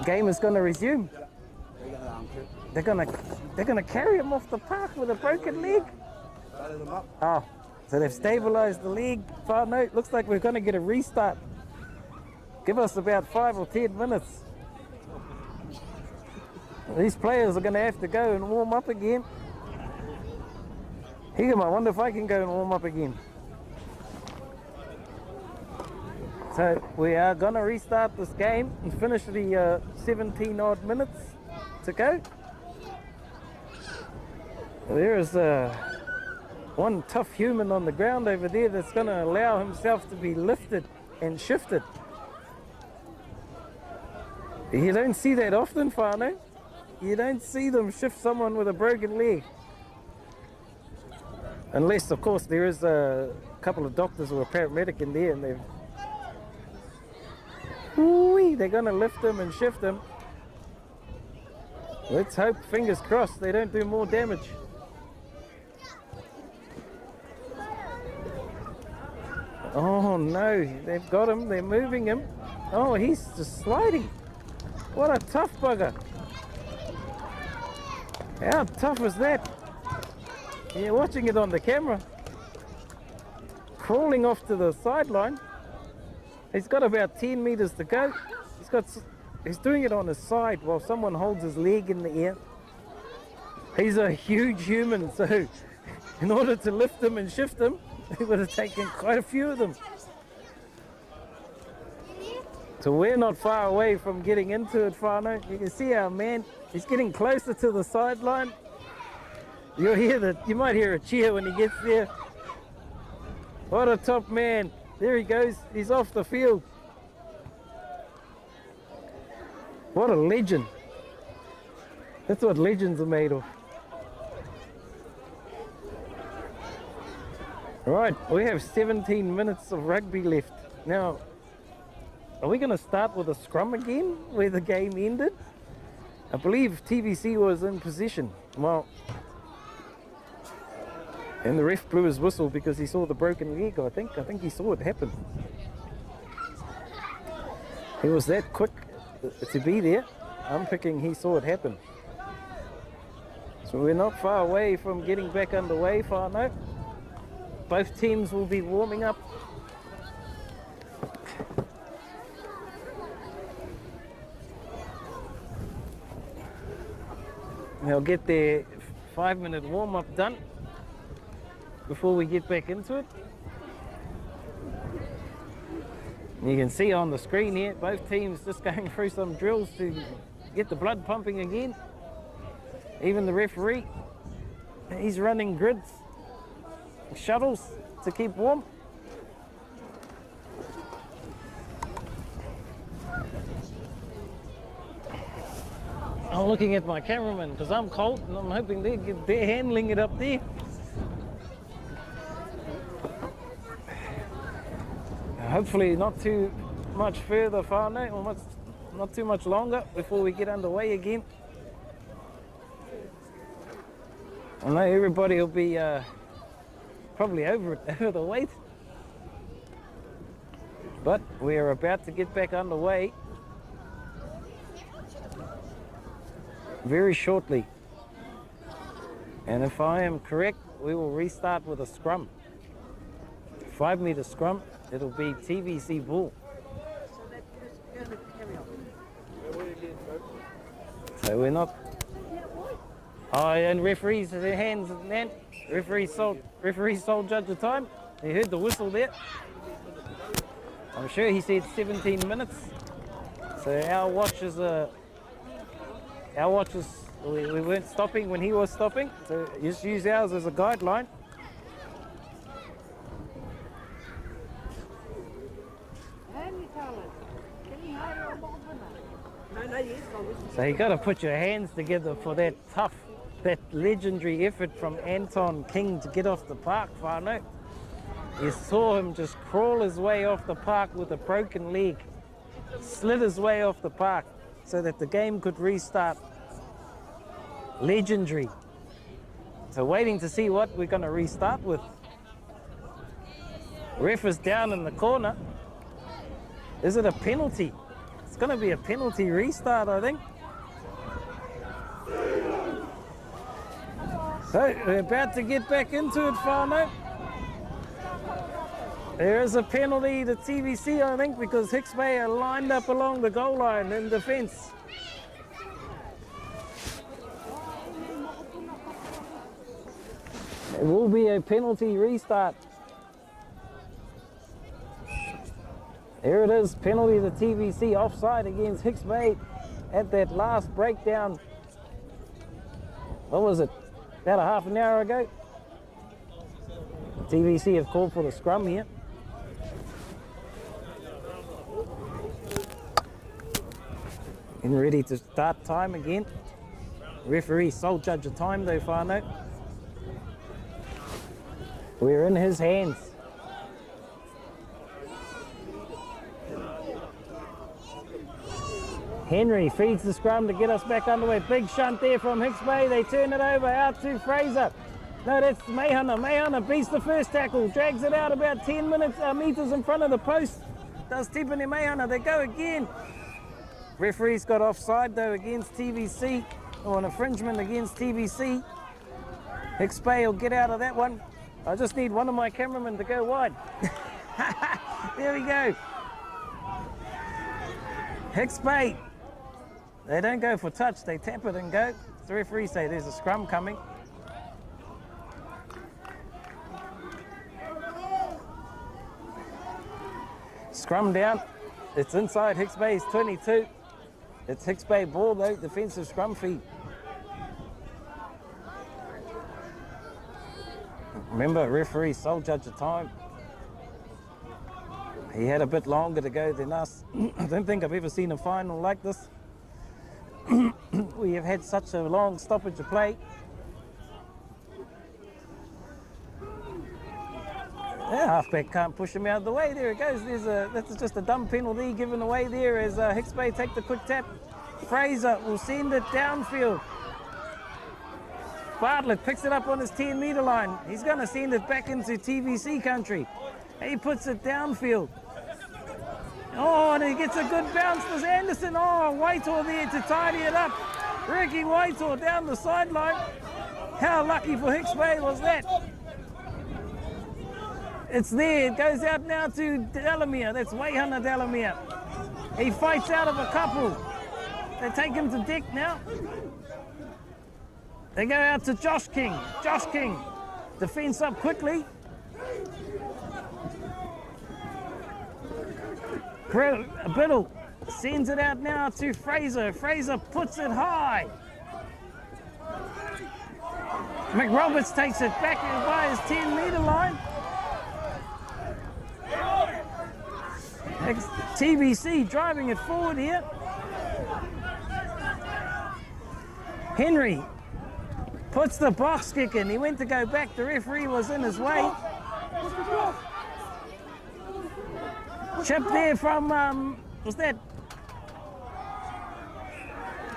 Game is going to resume. They're gonna carry him off the park with a broken leg. Oh, so they've stabilized the leg. Whānau, looks like we're gonna get a restart. Give us about 5 or 10 minutes. These players are gonna have to go and warm up again. I wonder if I can go and warm up again. So we are gonna restart this game and finish the 17 odd minutes to go. There is one tough human on the ground over there that's going to allow himself to be lifted and shifted. You don't see that often, whānau. You don't see them shift someone with a broken leg. Unless, of course, there is a couple of doctors or a paramedic in there and they're going to lift him and shift him. Let's hope, fingers crossed, they don't do more damage. Oh no, they've got him, they're moving him. Oh, he's just sliding. What a tough bugger. How tough is that? You're watching it on the camera. Crawling off to the sideline. He's got about 10 meters to go. He's doing it on his side while someone holds his leg in the air. He's a huge human, so in order to lift him and shift him, it would have taken quite a few of them. So we're not far away from getting into it, whānau. You can see our man, he's getting closer to the sideline. You might hear a cheer when he gets there. What a top man. There he goes, he's off the field. What a legend. That's what legends are made of. Right, we have 17 minutes of rugby left. Now, are we going to start with a scrum again, where the game ended? I believe TVC was in possession. Well, and the ref blew his whistle because he saw the broken leg, I think he saw it happen. He was that quick to be there. I'm picking he saw it happen. So we're not far away from getting back underway, whānau. Both teams will be warming up. They'll get their 5-minute warm-up done before we get back into it. You can see on the screen here, both teams just going through some drills to get the blood pumping again. Even the referee, he's running grids, shuttles to keep warm. I'm looking at my cameraman because I'm cold and I'm hoping they're handling it up there. Hopefully not too much further whānau, or not too much longer before we get underway again. I know everybody will be probably over the weight. But we're about to get back underway very shortly. And if I am correct, we will restart with a scrum. 5 meter scrum, it'll be TVC ball. So that's going to carry on. So we're not. Oh, and referees, their hands, man. Referee sole judge of time. He heard the whistle there. I'm sure he said 17 minutes. So our watches, we weren't stopping when he was stopping. So just use ours as a guideline. So you got to put your hands together for that legendary effort from Anton King to get off the park, whānau. You saw him just crawl his way off the park with a broken leg, slid his way off the park so that the game could restart. Legendary. So waiting to see what we're going to restart with. Ref is down in the corner. Is it a penalty? It's going to be a penalty restart, I think. So we're about to get back into it, whānau. There is a penalty to TVC, I think, because Hicks Bay are lined up along the goal line in defence. It will be a penalty restart. There it is, penalty to TVC, offside against Hicks Bay at that last breakdown. What was it? About a half an hour ago. TVC have called for the scrum here. And ready to start time again. Referee sole judge of time though, whānau. We're in his hands. Henry feeds the scrum to get us back underway. Big shunt there from Hicks Bay. They turn it over out to Fraser. No, that's Mayhana. Mayhana beats the first tackle, drags it out about 10 meters in front of the post. Does Tipani Mayhana. They go again. Referee's got offside though against TVC, or an infringement against TVC. Hicks Bay will get out of that one. I just need one of my cameramen to go wide. There we go. Hicks Bay. They don't go for touch, they tap it and go. The referee say there's a scrum coming. Scrum down. It's inside Hicks Bay's 22. It's Hicks Bay ball though, defensive scrum feed. Remember, referee sole judge of time. He had a bit longer to go than us. I don't think I've ever seen a final like this. We have had such a long stoppage of play. Yeah, halfback can't push him out of the way. There it goes. That's just a dumb penalty given away there as Hicks Bay take the quick tap. Fraser will send it downfield. Bartlett picks it up on his 10-meter line. He's going to send it back into TVC country. He puts it downfield. Oh, and he gets a good bounce. There's Anderson. Oh, Whitehall there to tidy it up. Ricky Whitehall down the sideline. How lucky for Hicks Bay was that? It's there. It goes out now to Delamere. That's Waihana Delamere. He fights out of a couple. They take him to deck now. They go out to Josh King. Josh King. Defence up quickly. Biddle sends it out now to Fraser. Fraser puts it high. McRoberts takes it back by his 10-meter line. TVC driving it forward here. Henry puts the box kick in. He went to go back. The referee was in his way. Chip there from, was that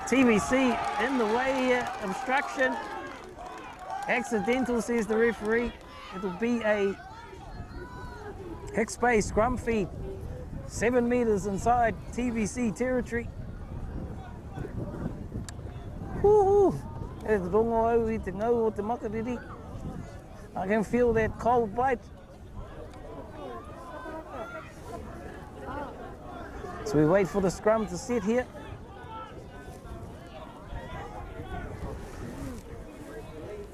TVC in the way here, obstruction. Accidental, says the referee. It'll be a Hicks Bay scrum feed. 7 meters inside TVC territory. Woohoo! E rongo au I te ngau o te makariri. I can feel that cold bite. So we wait for the scrum to set here.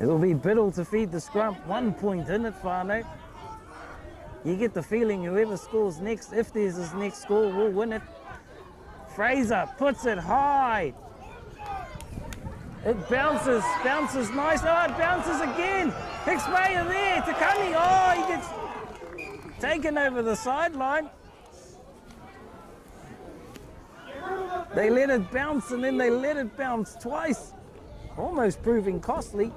It'll be Biddle to feed the scrum. 1 point in it, whānau. You get the feeling whoever scores next, if there's this next score, will win it. Fraser puts it high. It bounces nice. Oh, it bounces again. Hicks Bay are there. Takani, oh, he gets taken over the sideline. They let it bounce and then they let it bounce twice. Almost proving costly.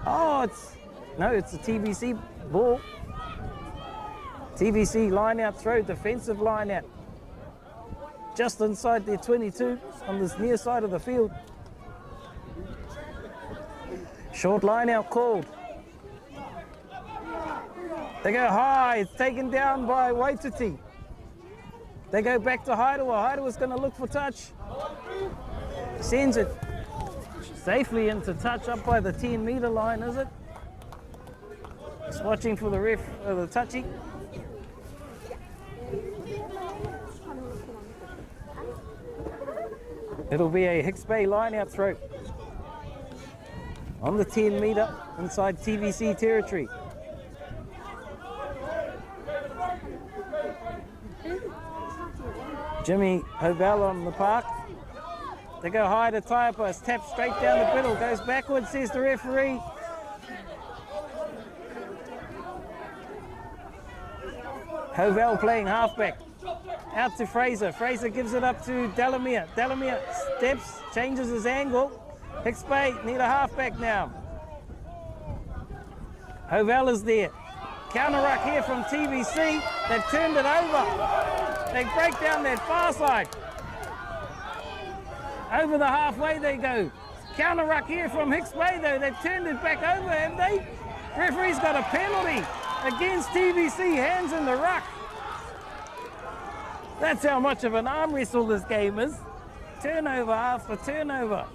Oh, it's a TVC ball. TVC line out throw, defensive line out. Just inside their 22 on this near side of the field. Short line out called. They go high, it's taken down by Waititi. They go back to Haidawa. Haidawa's going to look for touch. Sends it safely into touch up by the 10-meter line, is it? Just watching for the ref, the touchy. It'll be a Hicks Bay line-out throw on the 10-meter inside TVC territory. Jimmy Hobel on the park. They go high to Taiapa, it's tapped straight down the middle, goes backwards, says the referee. Hobel playing halfback. Out to Fraser. Fraser gives it up to Delamere. Delamere steps, changes his angle. Hicks Bay need a halfback now. Hobel is there. Counter ruck here from TVC. They've turned it over. They break down that far side. Over the halfway they go. Counter ruck here from Hicks Bay though. They've turned it back over, have they? Referee's got a penalty against TVC. Hands in the ruck. That's how much of an arm wrestle this game is. Turnover after turnover.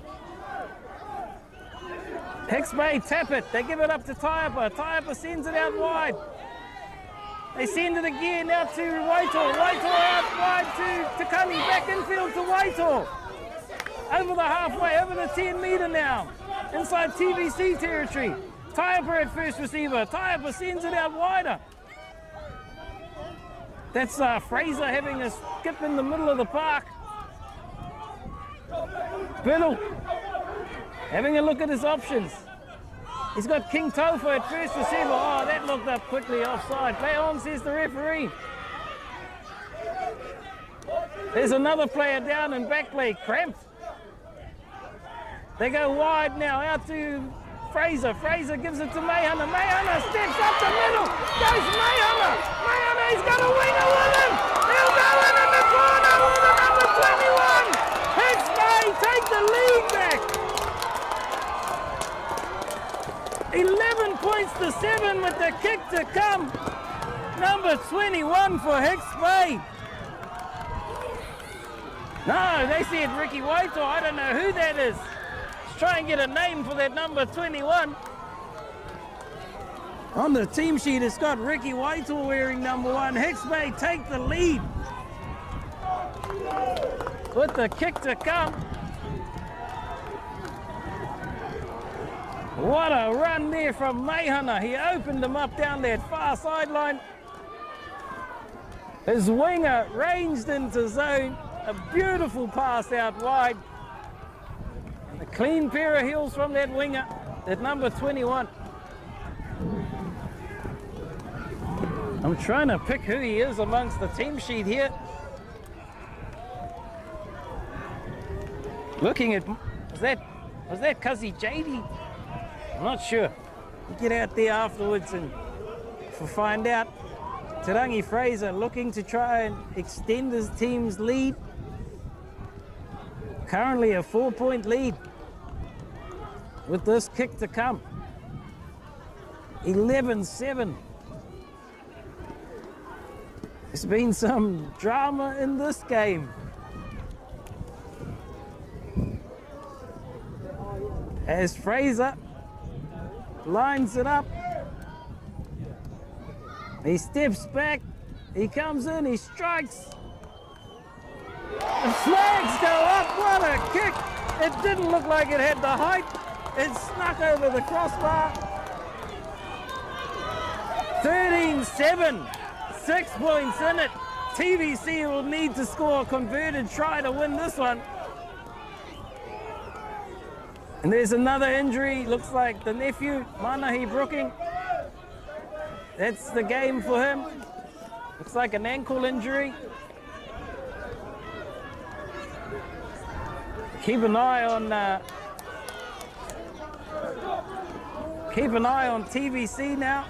Hicks Bay tap it. They give it up to Taiapa. Taiapa sends it out wide. They send it again out to Waitoa. Waitoa out wide to Takani. Back infield to Waitoa. Over the halfway, over the 10-meter now. Inside TVC territory. Taiapa at first receiver. Taiapa sends it out wider. That's Fraser having a skip in the middle of the park. Biddle having a look at his options. He's got King Tofa at first receiver. Oh, that looked up quickly offside. Play on, says the referee. There's another player down in back play, cramped. They go wide now, out to Fraser. Fraser gives it to Mayhunter. Mayhunter steps up the middle. Goes Mayhunter. Mayhunter, he's got a winger with him. He'll go in the corner with the number 21. Hicks Bay take the lead back. 11 points to 7 with the kick to come. Number 21 for Hicks Bay. No, they said Ricky Waitoa. I don't know who that is. Try and get a name for that number 21. On the team sheet, it's got Ricky Waitoa wearing number 1. Hicks Bay take the lead with the kick to come. What a run there from Mayhunter. He opened him up down that far sideline. His winger ranged into zone. A beautiful pass out wide. A clean pair of heels from that winger, that number 21. I'm trying to pick who he is amongst the team sheet here. Looking at, was that Cuzzy JD? I'm not sure. We'll get out there afterwards and find out. Te Rangi Fraser looking to try and extend his team's lead. Currently a 4-point lead with this kick to come. 11-7. There's been some drama in this game. As Fraser lines it up, he steps back, he comes in, he strikes. The flags go up, what a kick! It didn't look like it had the height. It snuck over the crossbar. 13-7, 6 points in it. TVC will need to score a converted try to win this one. And there's another injury, looks like the nephew, Manahi Brooking. That's the game for him. Looks like an ankle injury. Keep an eye on TVC now.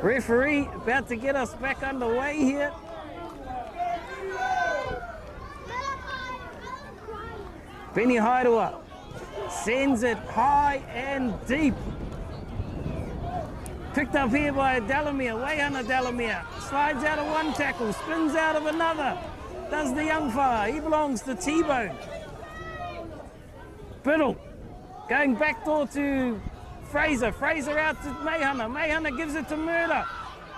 Referee about to get us back underway here. Benny Haidua sends it high and deep. Picked up here by Delamere, Wayhana Delamere. Slides out of one tackle, spins out of another. Does the young fella, he belongs to T-Bone. Biddle going backdoor to Fraser. Fraser out to Mayhana. Mayhana gives it to Murder.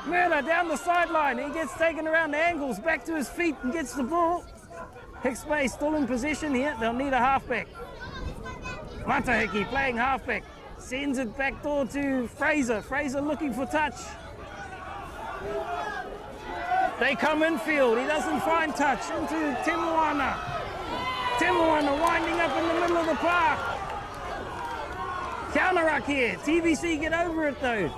Murder down the sideline. He gets taken around the angles, back to his feet and gets the ball. Hicks Bay still in position here. They'll need a halfback. Matahiki playing halfback. Sends it backdoor to Fraser. Fraser looking for touch. They come infield. He doesn't find touch. Into Temuana. Temuana winding up in the middle of the park. Counter-ruck here. TVC get over it though.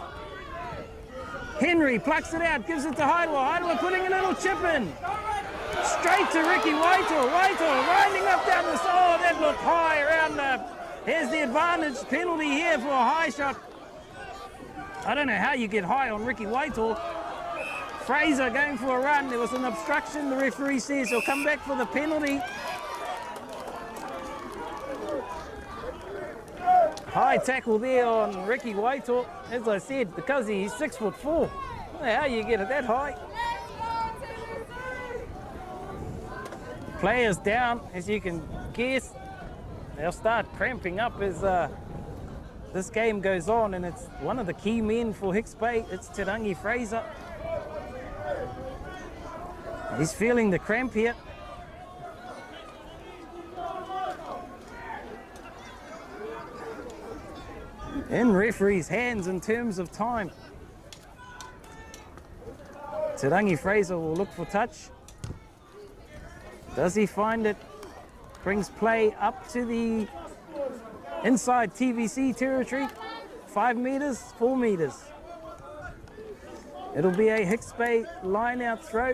Henry plucks it out, gives it to Haidua. Haidua putting a little chip in. Straight to Ricky Waito. Waito winding up down the side. That looked high around the... Here's the advantage. Penalty here for a high shot. I don't know how you get high on Ricky Waito. Fraser going for a run. There was an obstruction. The referee says he'll come back for the penalty. High tackle there on Ricky Waito. As I said, because he's 6'4". I don't know how you get it that high. Players down, as you can guess. They'll start cramping up as this game goes on, and it's one of the key men for Hicks Bay. It's Te Rangi Fraser. He's feeling the cramp here. In referee's hands in terms of time. Te Rangi Fraser will look for touch. Does he find it? Brings play up to the inside TVC territory. 5 meters, 4 meters. It'll be a Hicks Bay line-out throw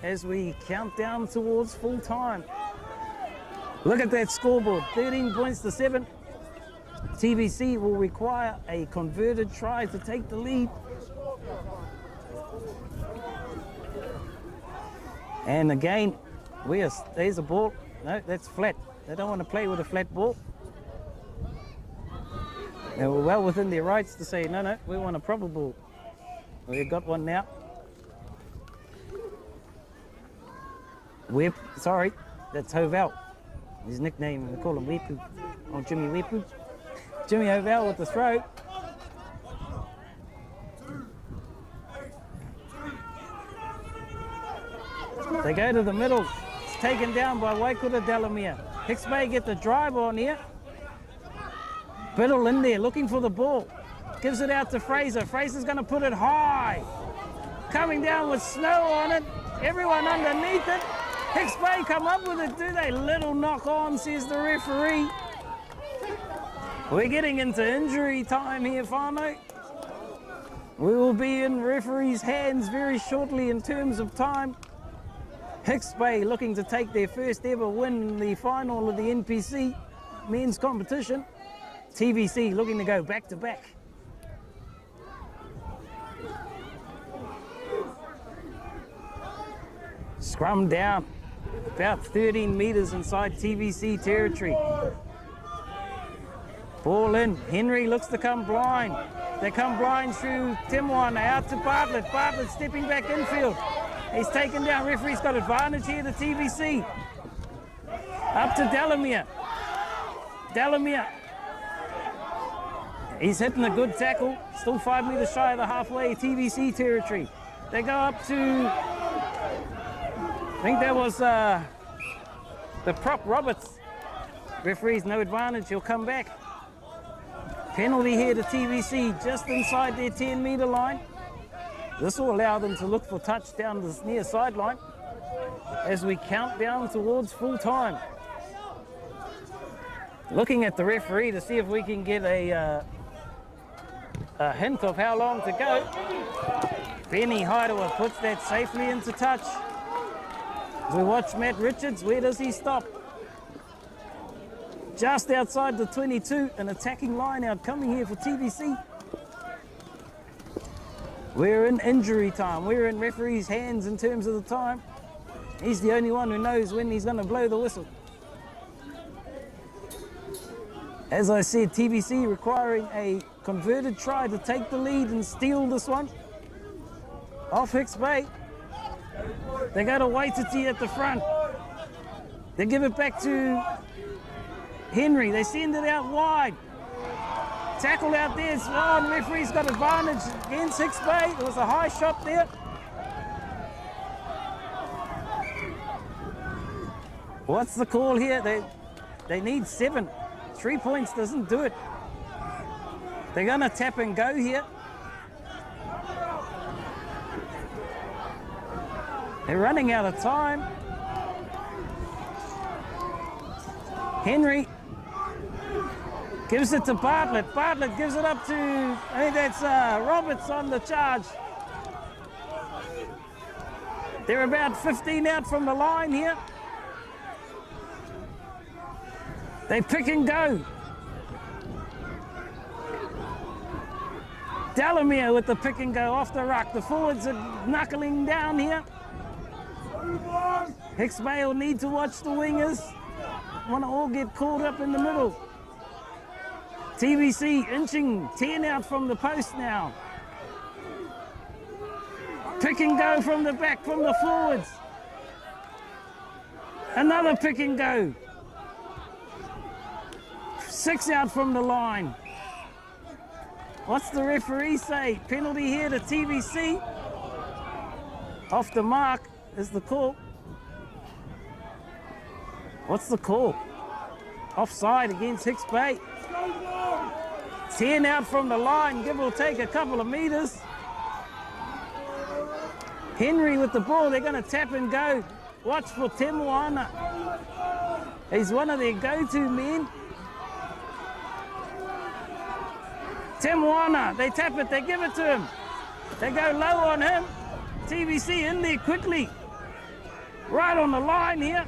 as we count down towards full time. Look at that scoreboard, 13 points to 7. TVC will require a converted try to take the lead. And again, there's a ball. No, that's flat. They don't want to play with a flat ball. They were well within their rights to say, no, we want a proper ball. We've got one now. Sorry, that's Hovell. His nickname, they call him Wepu. Oh, Jimmy Wepu. Jimmy Hovell with the throw. They go to the middle. It's taken down by Waikuta Delamere. Hicks Bay get the drive on here. Biddle in there looking for the ball. Gives it out to Fraser. Fraser's going to put it high. Coming down with snow on it. Everyone underneath it. Hicks Bay come up with it, do they? Little knock on, says the referee. We're getting into injury time here, whānau. We will be in referee's hands very shortly in terms of time. Hicks Bay looking to take their first ever win in the final of the NPC men's competition. TVC looking to go back to back. Scrum down, about 13 meters inside TVC territory. Ball in. Henry looks to come blind. They come blind through Timwana out to Bartlett. Bartlett stepping back infield. He's taken down. Referee's got advantage here to TVC. Up to Delamere. Delamere. He's hitting a good tackle. Still 5 metres shy of the halfway TVC territory. They go up to, I think that was the prop Roberts. Referee's no advantage. He'll come back. Penalty here to TVC just inside their 10-metre line. This will allow them to look for touch down this near sideline as we count down towards full time. Looking at the referee to see if we can get a hint of how long to go. Benny Hideaway puts that safely into touch. As we watch Matt Richards, where does he stop? Just outside the 22, an attacking line out coming here for TVC. We're in injury time. We're in referee's hands in terms of the time. He's the only one who knows when he's going to blow the whistle. As I said, TVC requiring a converted try to take the lead and steal this one. Off Hicks Bay. They go to Waititi at the front. They give it back to Henry. They send it out wide. Tackle out there. Oh, the referee's got advantage against Hicks Bay. There was a high shot there. What's the call here? They need 7. 3 points doesn't do it. They're going to tap and go here. They're running out of time. Henry gives it to Bartlett. Bartlett gives it up to, I think that's Roberts on the charge. They're about 15 out from the line here. They pick and go. Delamere with the pick and go off the ruck. The forwards are knuckling down here. Hicks Bay will need to watch the wingers. Want to all get caught up in the middle. TVC inching 10 out from the post now. Pick and go from the back, from the forwards. Another pick and go. 6 out from the line. What's the referee say? Penalty here to TVC. Off the mark is the call. What's the call? Offside against Hicks Bay. 10 out from the line, give or take a couple of meters. Henry with the ball, they're going to tap and go. Watch for Timwana. He's one of their go-to men. Timwana, they tap it, they give it to him. They go low on him. TVC in there quickly. Right on the line here.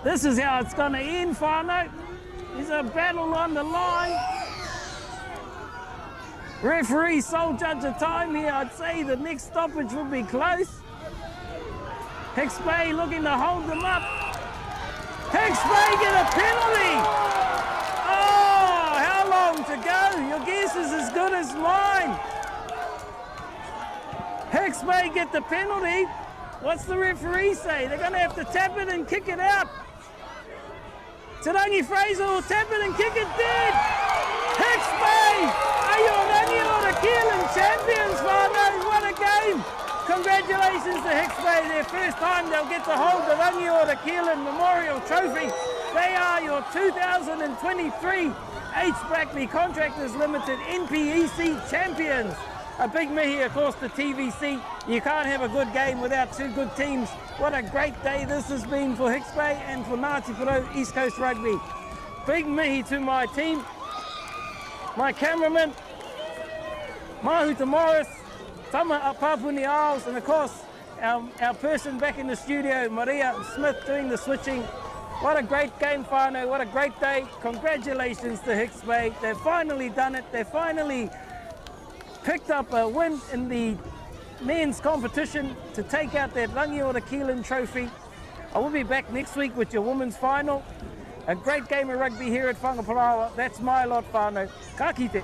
This is how it's going to end, Whānau. There's a battle on the line. Referee, sole judge of time here. I'd say the next stoppage will be close. Hicks Bay looking to hold them up. Hicks Bay get a penalty. Oh, how long to go? Your guess is as good as mine. Hicks Bay get the penalty. What's the referee say? They're going to have to tap it and kick it out. Tarangi Fraser will tap it and kick it dead. Hicks Bay are your Rangiora Keelan champions, Whānau. What a game. Congratulations to Hicks Bay. Their first time they'll get to hold the Rangiora Keelan Memorial Trophy. They are your 2023 H. Brackley Contractors Limited NPEC champions. A big mihi, of course, to TVC. You can't have a good game without 2 good teams. What a great day this has been for Hicks Bay and for Ngāti Porou East Coast Rugby. Big mihi to my team, my cameraman, Mahuta Morris, Tama Apapuni Isles, and of course, our person back in the studio, Maria Smith, doing the switching. What a great game, Whānau. What a great day. Congratulations to Hicks Bay. They've finally done it. They've finally picked up a win in the men's competition to take out that Rangiora Keelan trophy. I will be back next week with your women's final. A great game of rugby here at Whangaparaoa. That's my lot, whānau. Ka kite.